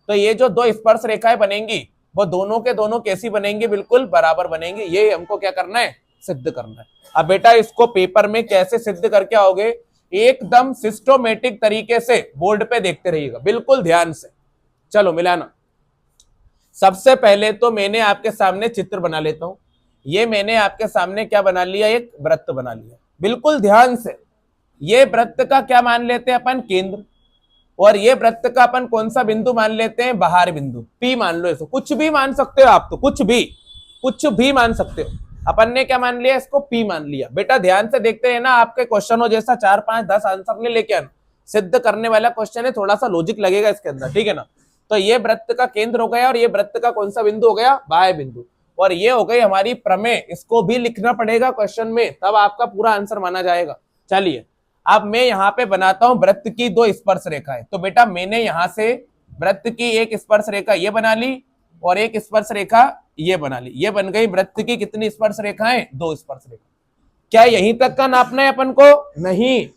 तो ये जो दो स्पर्श रेखाएं बनेंगी वो दोनों के दोनों कैसी बनेंगी, बिल्कुल बराबर बनेंगी। ये हमको क्या करना है, सिद्ध करना है। अब बेटा इसको पेपर में कैसे सिद्ध करके आओगे, एकदम सिस्टोमेटिक तरीके से बोर्ड पे देखते रहिएगा, बिल्कुल ध्यान से। चलो मिलाना। सबसे पहले तो मैंने आपके सामने चित्र बना लेता हूं। ये मैंने आपके सामने क्या बना लिया, एक वृत्त बना लिया, बिल्कुल ध्यान से। ये वृत्त का क्या मान लेते हैं अपन, केंद्र। और ये वृत्त का अपन कौन सा बिंदु मान लेते हैं, बाहर बिंदु, पी मान लो। इसको कुछ भी मान सकते हो आप, तो कुछ भी मान सकते हो। अपन ने क्या मान लिया, इसको पी मान लिया। बेटा ध्यान से देखते हैं ना, आपके क्वेश्चन हो जैसा 4 5 10 आंसर नहीं लेके आना, सिद्ध करने वाला क्वेश्चन है, थोड़ा सा लॉजिक लगेगा इसके अंदर, ठीक है ना। तो ये वृत्त का केंद्र हो गया और ये वृत्त का कौन सा बिंदु हो गया, बाह्य बिंदु। और ये हो गई हमारी प्रमेय। इसको भी लिखना पड़ेगा क्वेश्चन में, तब आपका पूरा आंसर माना जाएगा। चलिए अब मैं यहाँ पे बनाता हूं वृत्त की 2 स्पर्श रेखाएं। तो बेटा मैंने यहां से वृत्त की एक स्पर्श रेखा ये बना ली और एक स्पर्श रेखा ये बना ली। ये बन गई वृत्त की कितनी स्पर्श रेखाएं, 2 स्पर्श रेखा। क्या यहीं तक का नापना है अपन को, नहीं,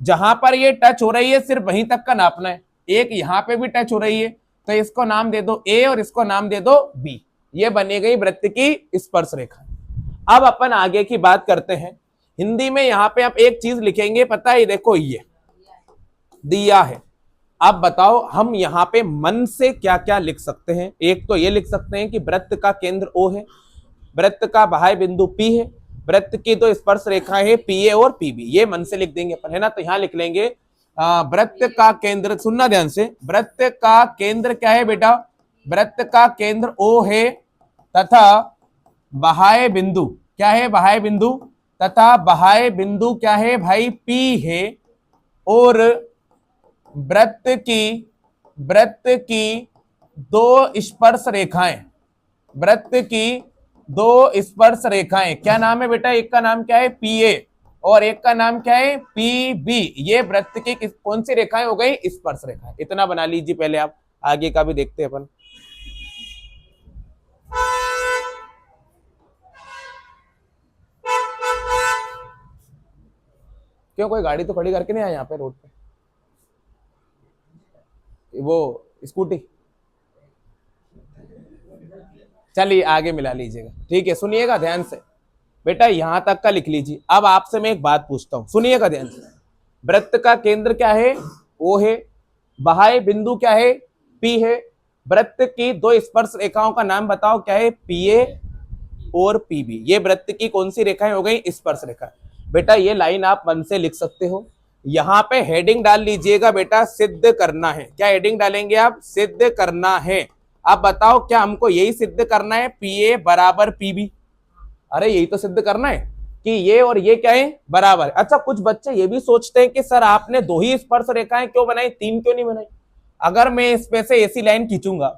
जहां पर ये टच हो रही है सिर्फ वहीं तक का नापना है। एक यहां पे भी टच हो रही है तो इसको नाम दे दो ए और इसको नाम दे दो बी। ये बनी गई वृत्त की स्पर्श रेखा। अब अपन आगे की बात करते हैं। हिंदी में यहाँ पे आप एक चीज लिखेंगे, पता है, देखो ये दिया है। अब बताओ हम यहाँ पे मन से क्या क्या लिख सकते हैं। एक तो ये लिख सकते हैं कि वृत्त का केंद्र ओ है, वृत्त का बाह्य बिंदु पी है, वृत्त की 2 स्पर्श रेखाएं है पी ए और पी बी। ये मन से लिख देंगे अपन, है ना। तो यहाँ लिख लेंगे वृत्त का केंद्र, सुनना ध्यान से, वृत्त का केंद्र क्या है बेटा, वृत्त का केंद्र ओ है तथा बाह्य बिंदु क्या है, बाह्य बिंदु, तथा बाह्य बिंदु क्या है भाई, पी है। और वृत्त की 2 स्पर्श रेखाएं, वृत्त की 2 स्पर्श रेखाएं, क्या नाम है बेटा, एक का नाम क्या है पी ए और एक का नाम क्या है पी बी। ये वृत्त की कौन सी रेखाएं हो गई स्पर्श रेखाएं। इतना बना लीजिए पहले, आप आगे का भी देखते हैं अपन। क्यों कोई गाड़ी तो खड़ी करके नहीं आया यहाँ पे रोड पे, वो स्कूटी। चलिए आगे मिला लीजिएगा, ठीक है। सुनिएगा ध्यान से बेटा, यहां तक का लिख लीजिए। अब आपसे मैं एक बात पूछता हूं, सुनिएगा ध्यान से। वृत्त का केंद्र क्या है ओ है, बाह्य बिंदु क्या है पी है। वृत्त की दो स्पर्श रेखाओं का नाम बताओ, क्या है पी ए और पी बी। ये वृत्त की कौन सी रेखाएं हो गई स्पर्श रेखा। बेटा ये लाइन आप मन से लिख सकते हो। यहां पे हेडिंग डाल लीजिएगा बेटा, सिद्ध करना है। क्या हेडिंग डालेंगे आप, सिद्ध करना है। आप बताओ क्या हमको यही सिद्ध करना है पी ए बराबर पी बी। अरे यही तो सिद्ध करना है कि ये और ये क्या है बराबर। अच्छा कुछ बच्चे ये भी सोचते हैं कि सर आपने दो ही स्पर्श रेखाएं क्यों बनाई, तीन क्यों नहीं बनाई। अगर मैं इसमें से ऐसी लाइन खींचूंगा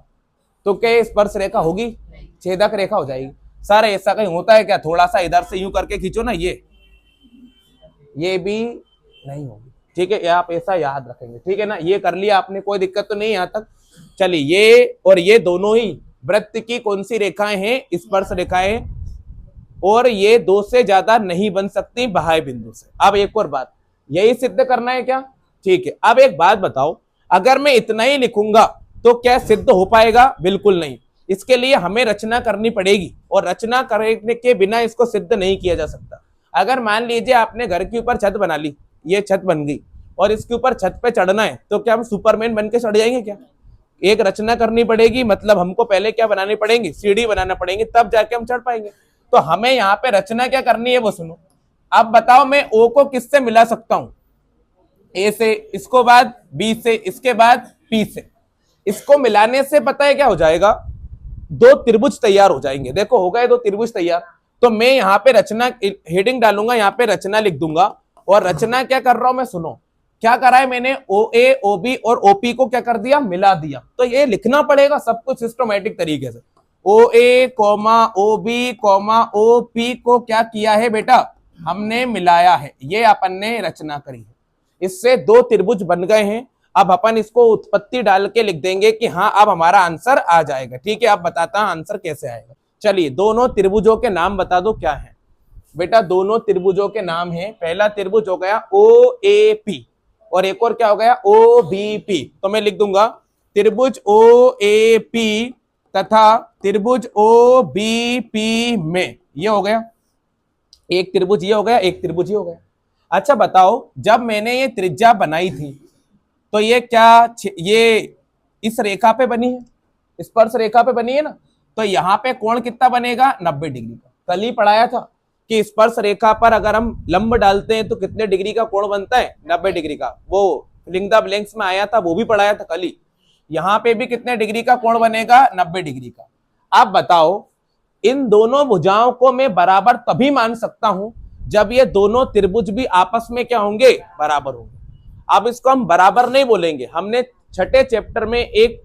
तो क्या स्पर्श रेखा होगी, छेदक रेखा हो जाएगी। सर ऐसा कहीं होता है क्या, थोड़ा सा इधर से यूं करके खींचो ना, ये भी नहीं होगी, ठीक है। आप ऐसा याद रखेंगे, ठीक है ना। ये कर लिया आपने, कोई दिक्कत तो नहीं यहां तक। चलिए ये और ये दोनों ही वृत्त की कौन सी रेखाएं हैं स्पर्श रेखाएं, और ये दो से ज्यादा नहीं बन सकती बाह्य बिंदु से। अब एक और बात, यही सिद्ध करना है क्या, ठीक है। अब एक बात बताओ, अगर मैं इतना ही लिखूंगा तो क्या सिद्ध हो पाएगा, बिल्कुल नहीं। इसके लिए हमें रचना करनी पड़ेगी, और रचना करने के बिना इसको सिद्ध नहीं किया जा सकता। अगर मान लीजिए आपने घर के ऊपर छत बना ली, ये छत बन गई, और इसके ऊपर छत पे चढ़ना है, तो क्या हम सुपरमैन बन के चढ़ जाएंगे क्या। एक रचना करनी पड़ेगी, मतलब हमको पहले क्या बनानी पड़ेगी, सीढ़ी बनाना पड़ेगी, तब जाके हम चढ़ पाएंगे। तो हमें यहाँ पे रचना क्या करनी है वो सुनो। अब बताओ मैं ओ को किससे मिला सकता हूं, ए से, इसको बाद बी से, इसके बाद पी से। इसको मिलाने से पता है क्या हो जाएगा, दो त्रिभुज तैयार हो जाएंगे। देखो हो गए दो त्रिभुज तैयार। तो मैं यहाँ पे रचना हेडिंग डालूंगा, यहाँ पे रचना लिख दूंगा। और रचना क्या कर रहा हूं मैं, सुनो क्या करा है मैंने, ओ ए ओ बी और ओपी को क्या कर दिया, मिला दिया। तो ये लिखना पड़ेगा सब कुछ सिस्टमैटिक तरीके से। O A comma O B comma O P को क्या किया है बेटा, हमने मिलाया है। ये अपन ने रचना करी है, इससे दो त्रिभुज बन गए हैं। अब अपन इसको उत्पत्ति डाल के लिख देंगे कि हाँ अब हमारा आंसर आ जाएगा, ठीक है। अब बताता हूं आंसर कैसे आएगा। चलिए दोनों त्रिभुजों के नाम बता दो क्या है बेटा। दोनों त्रिभुजों के नाम है, पहला त्रिभुज हो गया ओ ए पी, और एक और क्या हो गया ओ बी पी। तो मैं लिख दूंगा त्रिभुज ओ ए पी तथा त्रिभुज ओ बी पी में, ये हो गया एक त्रिभुज, ये हो गया एक त्रिभुज, ये हो गया। अच्छा बताओ जब मैंने ये त्रिज्या बनाई थी तो ये क्या, ये इस रेखा पे बनी है, स्पर्श रेखा पे बनी है ना। तो यहाँ पे कोण कितना बनेगा, 90 डिग्री का। कल ही पढ़ाया था कि स्पर्श रेखा पर अगर हम लंब डालते हैं तो कितने डिग्री का कोण बनता है, 90 डिग्री का। वो फिलिंग द ब्लैंक्स में आया था, वो भी पढ़ाया था कल ही। यहाँ पे भी कितने डिग्री का कोण बनेगा, 90 डिग्री का। आप बताओ इन दोनों भुजाओं को मैं बराबर तभी मान सकता हूं जब ये दोनों त्रिभुज भी आपस में क्या होंगे, बराबर होंगे। अब इसको हम बराबर नहीं बोलेंगे, हमने छठे चैप्टर में एक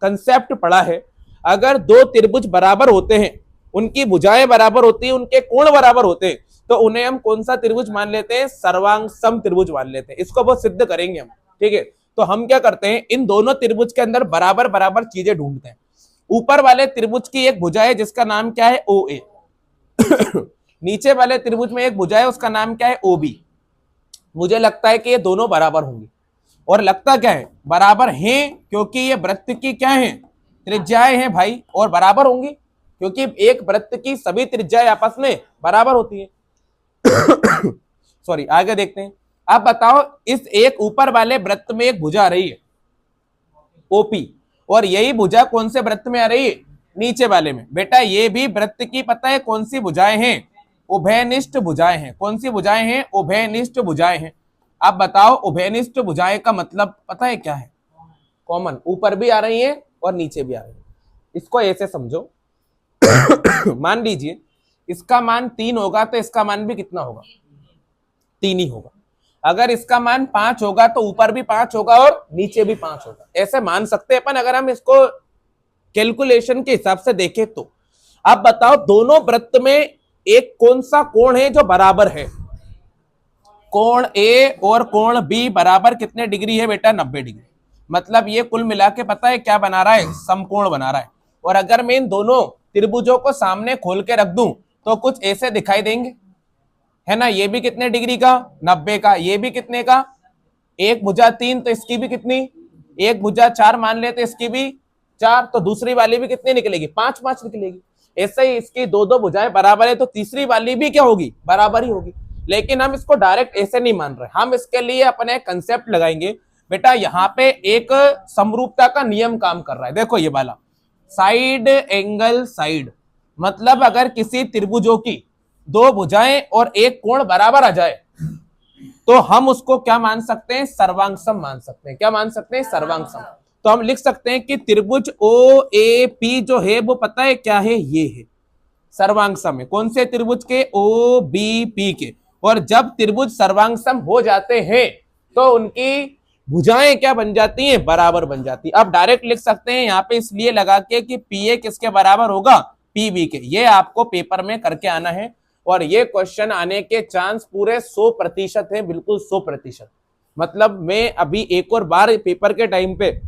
कंसेप्ट पढ़ा है, अगर दो त्रिभुज बराबर होते हैं, उनकी भुजाएं बराबर होती है, उनके कोण बराबर होते हैं, तो उन्हें हम कौन सा त्रिभुज मान लेते हैं, सर्वांग सम त्रिभुज मान लेते हैं। इसको बहुत सिद्ध करेंगे हम, ठीक है। तो हम क्या करते हैं, इन दोनों त्रिभुज के अंदर बराबर बराबर चीजें ढूंढते हैं। ऊपर वाले त्रिभुज की एक भुजा है जिसका नाम क्या है ओ ए नीचे वाले त्रिभुज में एक भुजा है उसका नाम क्या है ओ बी। मुझे लगता है कि ये दोनों बराबर होंगे, और लगता क्या है बराबर हैं, क्योंकि ये वृत्त की क्या है, त्रिज्याएं हैं भाई, और बराबर होंगी क्योंकि एक वृत्त की सभी त्रिज्याएं आपस में बराबर होती है। सॉरी आगे देखते हैं। अब बताओ इस एक ऊपर वाले वृत्त में एक भुजा आ रही है ओपी, और यही भुजा कौन से वृत्त में आ रही है, नीचे वाले में। बेटा ये भी वृत्त की पता है कौन सी भुजाएं हैं, उभयनिष्ठ भुजाएं हैं। कौन सी भुजाएं हैं, उभयनिष्ठ भुजाएं हैं। अब बताओ उभयनिष्ठ भुजाएं का मतलब पता है क्या है, कॉमन, ऊपर भी आ रही है और नीचे भी आ रही है। इसको ऐसे समझो मान लीजिए इसका मान 3 होगा तो इसका मान भी कितना होगा, 3 ही होगा। अगर इसका मान 5 होगा तो ऊपर भी 5 होगा और नीचे भी 5 होगा। ऐसे मान सकते हैं अपन, अगर हम इसको कैलकुलेशन के हिसाब से देखें तो। अब बताओ दोनों वृत्त में एक कौन सा कोण है जो बराबर है, कोण ए और कोण बी बराबर कितने डिग्री है बेटा? 90 डिग्री। मतलब ये कुल मिला के पता है क्या बना रहा है? समकोण बना रहा है। और अगर मैं इन दोनों त्रिभुजों को सामने खोल के रख दूं तो कुछ ऐसे दिखाई देंगे, है ना। ये भी कितने डिग्री का? 90 का। ये भी कितने का? एक भुजा 3, तो इसकी भी कितनी? एक भुजा 4 मान ले तो इसकी भी 4, तो दूसरी वाली भी कितनी निकलेगी? 5 निकलेगी। ऐसे ही इसकी दो दो भुजाएं बराबर है तो तीसरी वाली भी क्या होगी? बराबर ही होगी। लेकिन हम इसको डायरेक्ट ऐसे नहीं मान रहे, हम इसके लिए अपने कंसेप्ट लगाएंगे। बेटा यहाँ पे एक समरूपता का नियम काम कर रहा है। देखो ये वाला साइड एंगल साइड, मतलब अगर किसी त्रिभुजों की दो भुजाएं और एक कोण बराबर आ जाए तो हम उसको क्या मान सकते हैं? सर्वांग मान सकते हैं। क्या मान सकते हैं? सर्वांग। तो हम लिख सकते हैं कि त्रिभुज ओ ए पी जो है वो पता है क्या है? ये है सर्वांग सम है। कौन से त्रिभुज के? ओ बी पी के। और जब त्रिभुज सर्वांग सम हो जाते हैं तो उनकी भुजाएं क्या बन जाती हैं? बराबर बन जाती है। अब डायरेक्ट लिख सकते हैं यहाँ पे इसलिए लगा के कि पी ए किसके बराबर होगा? पी बी के। ये आपको पेपर में करके आना है और ये क्वेश्चन आने के चांस पूरे 100% है, बिल्कुल 100%। मतलब मैं अभी एक और बार पेपर के टाइम पे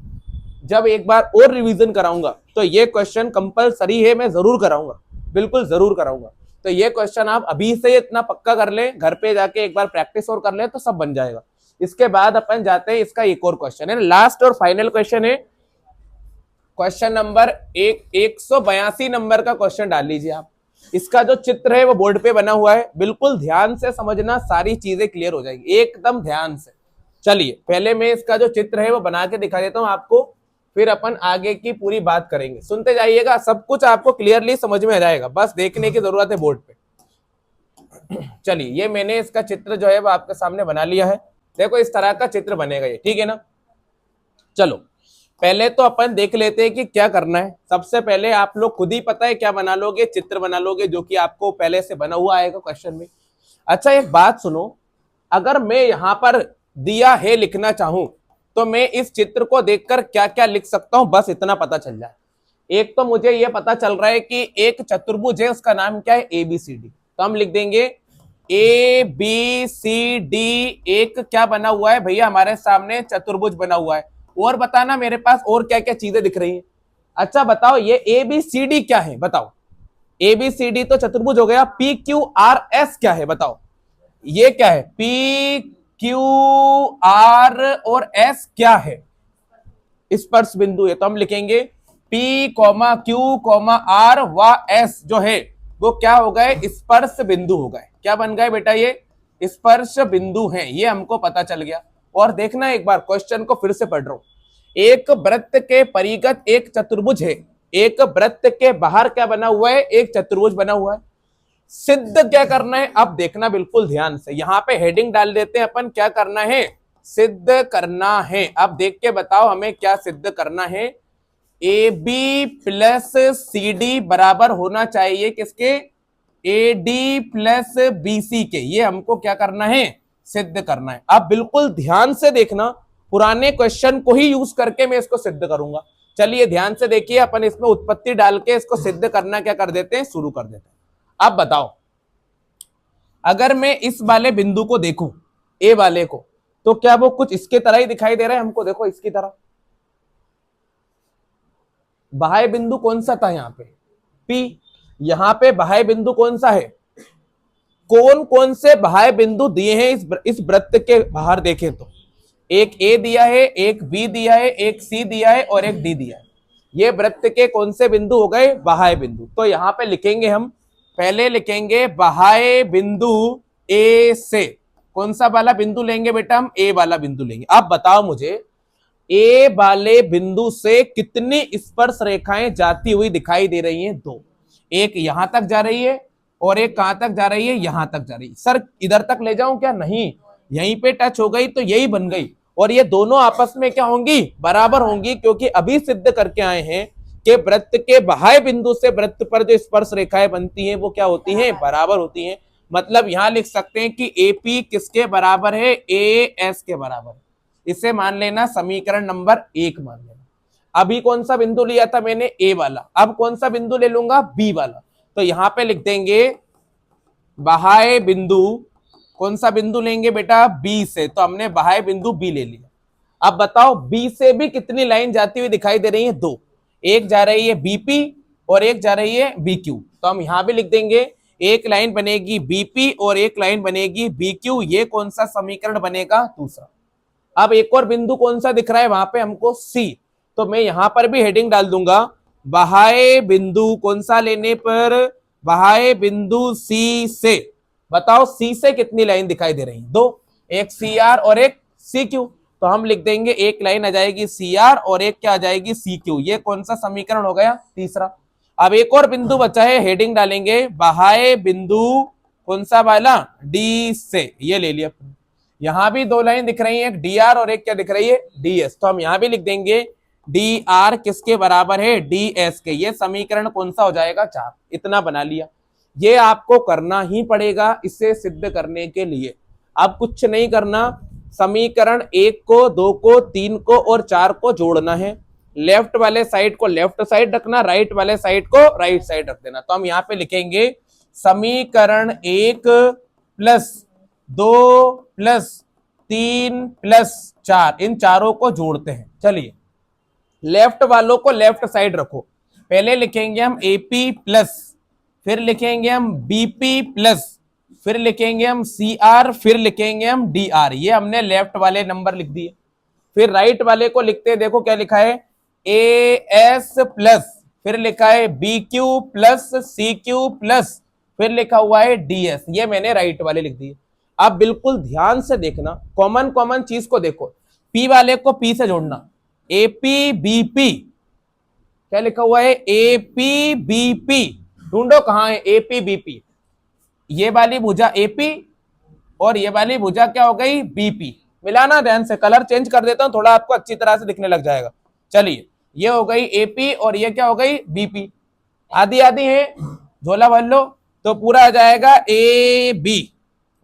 जब एक बार और रिवीजन कराऊंगा तो ये क्वेश्चन कंपलसरी है, मैं जरूर कराऊंगा, बिल्कुल जरूर कराऊंगा। तो ये क्वेश्चन आप अभी से इतना पक्का कर ले, घर पे जाके एक बार प्रैक्टिस और कर ले तो सब बन जाएगा। इसके बाद अपन जाते हैं, इसका एक और क्वेश्चन है, लास्ट और फाइनल क्वेश्चन है। क्वेश्चन नंबर 182 नंबर का क्वेश्चन डाल लीजिए आप। इसका जो चित्र है वो बोर्ड पे बना हुआ है, बिल्कुल ध्यान से समझना, सारी चीजें क्लियर हो जाएगी एकदम ध्यान से। चलिए पहले मैं इसका जो चित्र है वो बना के दिखा देता हूं आपको, फिर अपन आगे की पूरी बात करेंगे। सुनते जाइएगा, सब कुछ आपको क्लियरली समझ में आ जाएगा, बस देखने की जरूरत है बोर्ड पे। चलिए ये मैंने इसका चित्र जो है वो आपके सामने बना लिया है। देखो इस तरह का चित्र बनेगा ये, ठीक है ना। चलो पहले तो अपन देख लेते हैं कि क्या करना है। सबसे पहले आप लोग खुद ही पता है क्या बना लोगे? चित्र बना लोगे जो कि आपको पहले से बना हुआ आएगा क्वेश्चन में। अच्छा एक बात सुनो, अगर मैं यहां पर दिया है लिखना चाहूं तो मैं इस चित्र को देखकर क्या क्या लिख सकता हूं, बस इतना पता चल जाए। एक तो मुझे यह पता चल रहा है कि एक चतुर्भुज है, उसका नाम क्या है? A B C D. तो हम लिख देंगे ए बी सी डी। एक क्या बना हुआ है भैया हमारे सामने? चतुर्भुज बना हुआ है। और बताना मेरे पास और क्या क्या चीजें दिख रही हैं। अच्छा बताओ ये ए बी सी डी क्या है? बताओ। ए बी सी डी तो चतुर्भुज हो गया। पी क्यू आर एस क्या है? बताओ ये क्या है? पी क्यू आर और एस क्या है? स्पर्श बिंदु है। तो हम लिखेंगे P comma Q comma R व एस जो है वो क्या हो गए? स्पर्श बिंदु हो गए। क्या बन गए बेटा? ये स्पर्श बिंदु हैं, ये हमको पता चल गया। और देखना एक बार क्वेश्चन को फिर से पढ़ रहा हूं। एक वृत्त के परिगत एक चतुर्भुज है, एक वृत्त के बाहर क्या बना हुआ है? एक चतुर्भुज बना हुआ है। सिद्ध क्या करना है? अब देखना बिल्कुल ध्यान से, यहां पे हेडिंग डाल देते हैं अपन। क्या करना है? सिद्ध करना है। अब देख के बताओ हमें क्या सिद्ध करना है। A B plus C D बराबर होना चाहिए किसके? A D plus B C के। ये हमको क्या करना है? सिद्ध करना है। अब बिल्कुल ध्यान से देखना, पुराने क्वेश्चन को ही यूज करके मैं इसको सिद्ध करूंगा। चलिए ध्यान से देखिए, अपन इसमें उत्पत्ति डाल के इसको सिद्ध करना क्या कर देते हैं? शुरू कर देते हैं। अब बताओ अगर मैं इस वाले बिंदु को देखूं, ए वाले को, तो क्या वो कुछ इसके तरह ही दिखाई दे रहा है हमको? देखो इसकी तरह। बाह्य बिंदु कौन सा था यहाँ पे? पी। यहां पे बाह्य बिंदु कौन सा है? कौन कौन से बाह्य बिंदु दिए हैं इस वृत्त के बाहर? देखें तो एक ए दिया है, एक बी दिया है, एक सी दिया है और एक डी दिया है। ये वृत्त के कौन से बिंदु हो गए? बाह्य बिंदु। तो यहां पे लिखेंगे हम, पहले लिखेंगे बाह्य बिंदु ए से। कौन सा वाला बिंदु लेंगे बेटा? हम ए वाला बिंदु लेंगे। अब बताओ मुझे ए वाले बिंदु से कितनी स्पर्श रेखाएं जाती हुई दिखाई दे रही हैं? दो। एक यहां तक जा रही है और एक कहां तक जा रही है? यहां तक जा रही है। सर इधर तक ले जाऊं क्या? नहीं, यहीं पे टच हो गई तो यही बन गई। और ये दोनों आपस में क्या होंगी? बराबर होंगी, क्योंकि अभी सिद्ध करके आए हैं कि वृत्त के बाह्य बिंदु से वृत्त पर जो स्पर्श रेखाएं बनती हैं वो क्या होती हैं? बराबर होती हैं। मतलब यहां लिख सकते हैं कि एपी किसके बराबर है? ए एस के बराबर। इसे मान लेना समीकरण नंबर 1 मान लेना। अभी कौन सा बिंदु लिया था मैंने? ए वाला। अब कौन सा बिंदु ले लूंगा? बी वाला। तो यहां पे लिख देंगे बाह्य बिंदु कौन सा बिंदु लेंगे बेटा, बी से, तो हमने बाह्य बिंदु बी ले लिया। अब बताओ बी से भी कितनी लाइन जाती हुई दिखाई दे रही है, दो, एक जा रही है बीपी और एक जा रही है बीक्यू। तो हम यहां भी लिख देंगे एक लाइन बनेगी बीपी और एक लाइन बनेगी बीक्यू। ये कौन सा समीकरण बनेगा, दूसरा। अब एक और बिंदु कौन सा दिख रहा है वहां पे हमको, सी, तो मैं यहां पर भी हेडिंग डाल दूंगा बाह्य बिंदु, कौन सा लेने पर, बाह्य बिंदु सी से। बताओ सी से कितनी लाइन दिखाई दे रही, दो, एक सी आर और एक सी क्यू। तो हम लिख देंगे एक लाइन आ जाएगी सी आर और एक क्या आ जाएगी, सी क्यू। ये कौन सा समीकरण हो गया, तीसरा। अब एक और बिंदु बचा है, हेडिंग डालेंगे बाह्य बिंदु कौन सा वाला, डी से, ये ले लिया। यहां भी दो लाइन दिख रही है, एक डी आर और एक क्या दिख रही है, डी एस। तो हम यहां भी लिख देंगे डी आर किसके बराबर है, डी एस के। ये समीकरण कौन सा हो जाएगा, 4। इतना बना लिया। ये आपको करना ही पड़ेगा इसे सिद्ध करने के लिए, अब कुछ नहीं करना। समीकरण 1 को, 2 को, 3 को और 4 को जोड़ना है। लेफ्ट वाले साइड को लेफ्ट साइड रखना, राइट वाले साइड को राइट साइड रख देना। तो हम यहां पे लिखेंगे समीकरण 1 प्लस 2 प्लस 3 प्लस 4, इन चारों को जोड़ते हैं। चलिए लेफ्ट वालों को लेफ्ट साइड रखो। पहले लिखेंगे हम एपी प्लस, फिर लिखेंगे हम बीपी प्लस, फिर लिखेंगे हम सी आर, फिर लिखेंगे हम डी आर। ये हमने लेफ्ट वाले नंबर लिख दिए। फिर राइट वाले को लिखते हैं, देखो क्या लिखा है, ए एस प्लस, फिर लिखा है B Q plus C Q plus, फिर लिखा हुआ है डी एस। ये मैंने राइट वाले लिख दिए। अब बिल्कुल ध्यान से देखना, कॉमन कॉमन चीज को देखो। पी वाले को पी से जोड़ना, एपी बीपी, क्या लिखा हुआ है, एपी बीपी। ढूंढो कहां है एपी बीपी। ये वाली भुजा एपी और ये वाली भुजा क्या हो गई, बीपी। मिलाना ध्यान से, कलर चेंज कर देता हूं थोड़ा, आपको अच्छी तरह से दिखने लग जाएगा। चलिए ये हो गई एपी और ये क्या हो गई, बीपी। आधी आधी है, झोला भर लो तो पूरा आ जाएगा ए बी।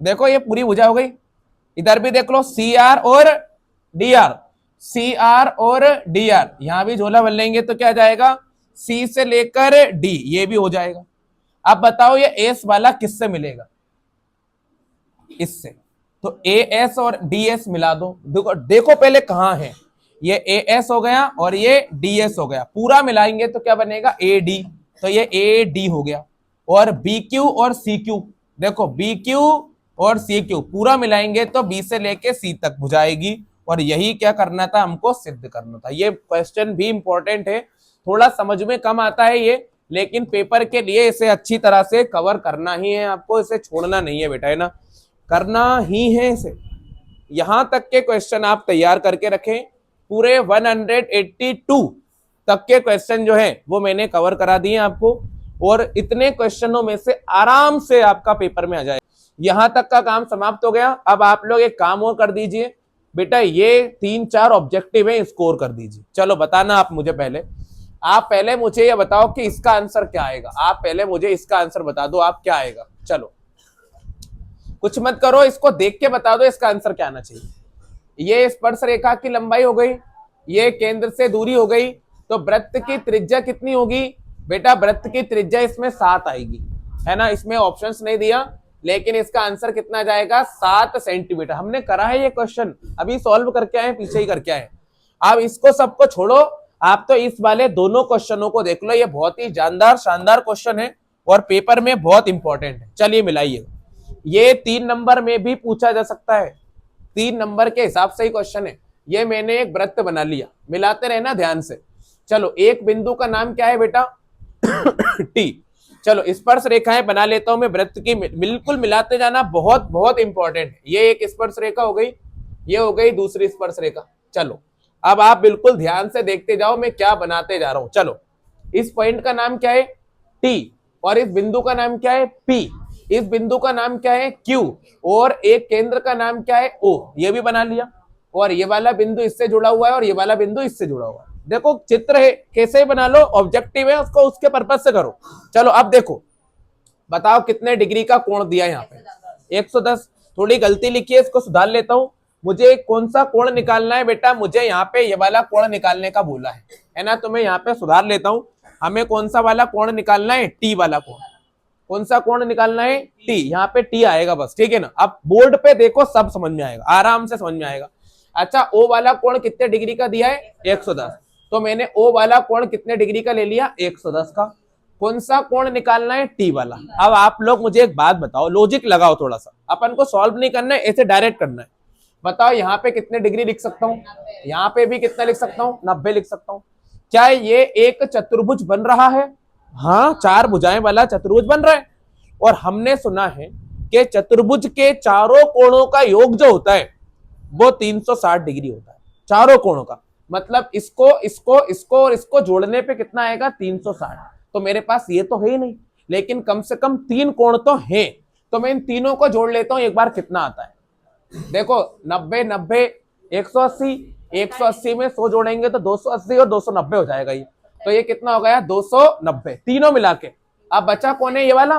देखो ये पूरी भुजा हो गई। इधर भी देख लो सी आर और डी आर, सी आर और डी आर। यहां भी झोला भर लेंगे तो क्या जाएगा, सी से लेकर डी, ये भी हो जाएगा। अब बताओ ये एस वाला किससे मिलेगा, इससे। तो ए एस और डी एस मिला दो। देखो देखो पहले कहां है, ये ए एस हो गया और ये डी एस हो गया। पूरा मिलाएंगे तो क्या बनेगा, ए डी। तो ये ए डी हो गया। और बी क्यू और सी क्यू, देखो बी क्यू और सी क्यू पूरा मिलाएंगे तो बी से लेके सी तक बुझाएगी। और यही क्या करना था, हमको सिद्ध करना था। ये क्वेश्चन भी इंपॉर्टेंट है, थोड़ा समझ में कम आता है ये, लेकिन पेपर के लिए इसे अच्छी तरह से कवर करना ही है आपको, इसे छोड़ना नहीं है बेटा, है ना, करना ही है इसे। यहां तक के क्वेश्चन आप तैयार करके रखें। पूरे 182 तक के क्वेश्चन जो है वो मैंने कवर करा दिए आपको, और इतने क्वेश्चनों में से आराम से आपका पेपर में आ जाए। यहां तक का काम समाप्त हो गया। अब आप लोग एक काम और कर दीजिए बेटा, ये 3-4 ऑब्जेक्टिव है, स्कोर कर दीजिए। चलो बताना आप मुझे पहले, आप पहले मुझे ये बताओ कि इसका आंसर क्या आएगा। आप पहले मुझे इसका आंसर बता दो, आप क्या आएगा। चलो कुछ मत करो, इसको देख के बता दो इसका आंसर क्या आना चाहिए। ये स्पर्श रेखा की लंबाई हो गई, ये केंद्र से दूरी हो गई। तो वृत्त की त्रिज्या कितनी होगी बेटा, वृत्त की त्रिज्या इसमें 7 आएगी, है ना। इसमें ऑप्शंस नहीं दिया, लेकिन इसका आंसर कितना जाएगा, 7 सेंटीमीटर। हमने करा है ये क्वेश्चन, अभी सॉल्व करके आए, पीछे ही करके आए। अब इसको सबको छोड़ो, आप तो इस वाले दोनों क्वेश्चनों को देख लो। ये बहुत ही जानदार शानदार क्वेश्चन है और पेपर में बहुत इंपॉर्टेंट है। चलिए मिलाइए, ये 3 नंबर में भी पूछा जा सकता है, 3 नंबर के हिसाब से ही क्वेश्चन है। ये मैंने एक वृत्त बना लिया, मिलाते रहना ध्यान से। चलो एक बिंदु का नाम क्या है बेटा, टी। चलो स्पर्श रेखाएं बना लेता हूं मैं वृत्त की, बिल्कुल मिलाते जाना, बहुत बहुत इंपॉर्टेंट है। ये एक स्पर्श रेखा हो गई, ये हो गई दूसरी स्पर्श रेखा। चलो अब आप बिल्कुल ध्यान से देखते जाओ मैं क्या बनाते जा रहा हूं। चलो इस पॉइंट का नाम क्या है, टी, और इस बिंदु का नाम क्या है, पी। इस बिंदु का नाम क्या है, क्यू, और एक केंद्र का नाम क्या है, ओ। ये भी बना लिया। और ये वाला बिंदु इससे जुड़ा हुआ है और ये वाला बिंदु इससे जुड़ा हुआ है। देखो चित्र है, कैसे बना लो, ऑब्जेक्टिव है, उसको उसके पर्पज से करो। चलो अब देखो, बताओ कितने डिग्री का कोण दिया यहाँ पे, 110। थोड़ी गलती लिखी है, इसको सुधार लेता हूं। मुझे कौन सा कोण निकालना है बेटा, मुझे यहाँ पे ये वाला कोण निकालने का बोला है ना। तो मैं यहाँ पे सुधार लेता हूं, हमें कौन सा वाला कोण निकालना है, टी वाला कोण। कौन सा कोण निकालना है? टी। यहाँ पे टी आएगा बस, ठीक है ना। अब बोर्ड पे देखो, सब समझ में आएगा, आराम से समझ में आएगा। अच्छा, ओ वाला कोण कितने डिग्री का दिया है? 110। तो मैंने ओ वाला कोण कितने डिग्री का ले लिया? 110 का। कौन सा कोण निकालना है? टी वाला। अब आप लोग मुझे एक बात बताओ, लॉजिक लगाओ थोड़ा सा, अपन को सॉल्व नहीं करना है, ऐसे डायरेक्ट करना है। बताओ यहाँ पे कितने डिग्री लिख सकता हूँ? यहाँ पे भी कितना लिख सकता हूँ? 90 लिख सकता हूँ। क्या ये एक चतुर्भुज बन रहा है? हाँ, 4 भुजाएं वाला चतुर्भुज बन रहा है। और हमने सुना है कि चतुर्भुज के चारों कोणों का योग जो होता है वो 360 डिग्री होता है, चारों कोणों का। मतलब इसको इसको इसको और इसको जोड़ने पे कितना आएगा? 360। तो मेरे पास ये तो है ही नहीं, लेकिन कम से कम 3 कोण तो हैं, तो मैं इन तीनों को जोड़ लेता हूं एक बार। कितना आता है देखो, 90 90 180, 180 में 100 जोड़ेंगे तो 280 और 290 हो जाएगा ये। तो ये कितना हो गया? 290 तीनों मिला के। अब बचा कौन है? ये वाला।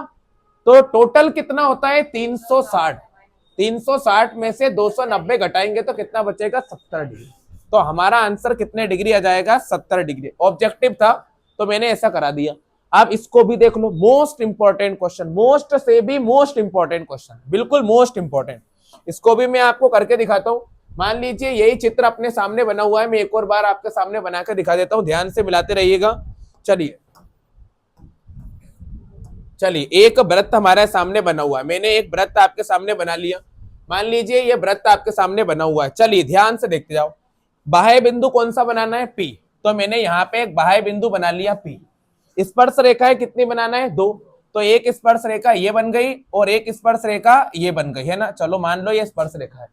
तो टोटल कितना होता है? 360। 360 में से 290 घटाएंगे तो कितना बचेगा? 70 डिग्री। तो हमारा आंसर कितने डिग्री आ जाएगा? 70 डिग्री। ऑब्जेक्टिव था तो मैंने ऐसा करा दिया। अब इसको भी देख लो, मोस्ट इंपॉर्टेंट क्वेश्चन, मोस्ट से भी मोस्ट इंपॉर्टेंट क्वेश्चन, बिल्कुल मोस्ट इंपॉर्टेंट। इसको भी मैं आपको करके दिखाता हूं। मान लीजिए यही चित्र अपने सामने बना हुआ है, मैं एक और बार आपके सामने बनाकर दिखा देता हूं, ध्यान से मिलाते रहिएगा। चलिए चलिए, एक वृत्त हमारे सामने बना हुआ है, मैंने एक वृत्त आपके सामने बना लिया। मान लीजिए ये वृत्त आपके सामने बना हुआ है। चलिए ध्यान से देखते जाओ। बाह्य बिंदु कौन सा बनाना है? पी। तो मैंने यहाँ पे एक बाह्य बिंदु बना लिया पी। स्पर्श रेखाएं कितनी बनाना है? 2। तो एक स्पर्श रेखा ये बन गई और एक स्पर्श रेखा ये बन गई, है ना। चलो मान लो ये स्पर्श रेखा है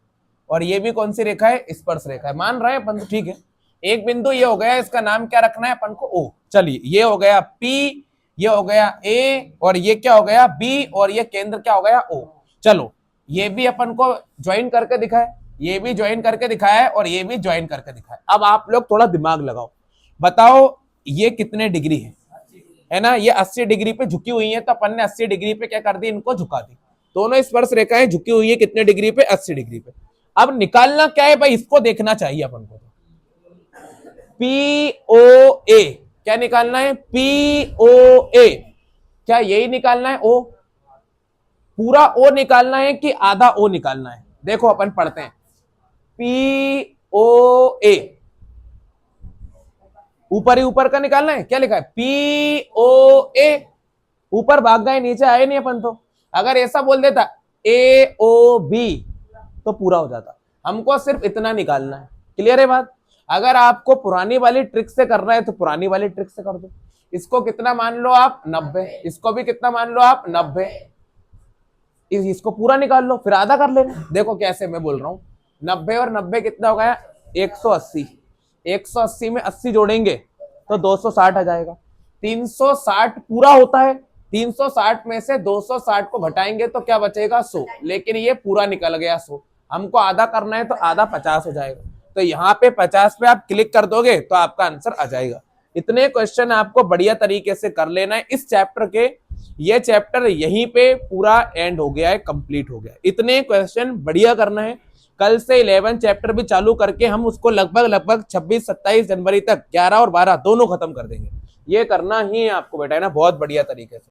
और ये भी कौन सी रेखा है? स्पर्श रेखा है। मान रहे हैं अपन, ठीक है। एक बिंदु ये हो गया, इसका नाम क्या रखना है अपन को? ओ। चलिए, ये हो गया पी, ये हो गया ए, और ये क्या हो गया? बी, और ये केंद्र क्या हो गया? ओ। चलो, ये भी अपन को ज्वाइन करके दिखाए, ये भी ज्वाइन करके दिखाया है और ये भी ज्वाइन करके दिखाया। अब आप लोग थोड़ा दिमाग लगाओ, बताओ ये कितने डिग्री है ना। ये 80 डिग्री पे झुकी हुई है, तो अपन ने 80 डिग्री पे क्या कर दी? इनको झुका दी। दोनों स्पर्श रेखाएं झुकी हुई है कितने डिग्री पे? 80 डिग्री पे। अब निकालना क्या है भाई? इसको देखना चाहिए अपन को। पी ओ ए, क्या निकालना है? पी ओ ए। क्या यही निकालना है? ओ, पूरा ओ निकालना है कि आधा ओ निकालना है? देखो अपन पढ़ते हैं, पी ओ ए, ऊपर ही ऊपर का निकालना है। क्या लिखा है? पी ओ ए। ऊपर भाग गए, नीचे आए नहीं अपन तो। अगर ऐसा बोल देता ए ओ बी तो पूरा हो जाता। हमको सिर्फ इतना निकालना है। क्लियर है बात? अगर आपको पुरानी वाली ट्रिक से करना है तो पुरानी वाली ट्रिक से कर दो। इसको कितना मान लो आप? 90। इसको भी कितना मान लो आप? 90। इसको पूरा निकाल लो, फिर आधा कर लेना। देखो कैसे मैं बोल रहा हूं, 90 और 90 कितना हो गया? 180। 180 में 80 जोड़ेंगे तो 260 आ जाएगा। 360 पूरा होता है, 360 में से 260 को घटाएंगे तो क्या बचेगा? 100। लेकिन ये पूरा निकल गया 100। हमको आधा करना है तो आधा 50 हो जाएगा। तो यहाँ पे 50 पे आप क्लिक कर दोगे तो आपका आंसर आ जाएगा। इतने क्वेश्चन आपको बढ़िया तरीके से कर लेना है इस चैप्टर के। ये चैप्टर यहीं पे पूरा एंड हो गया है, कंप्लीट हो गया। इतने क्वेश्चन बढ़िया करना है। कल से 11 चैप्टर भी चालू करके हम उसको लगभग 26-27 जनवरी तक 11 और 12 दोनों खत्म कर देंगे। ये करना ही है आपको बेटा, है ना, बहुत बढ़िया तरीके से।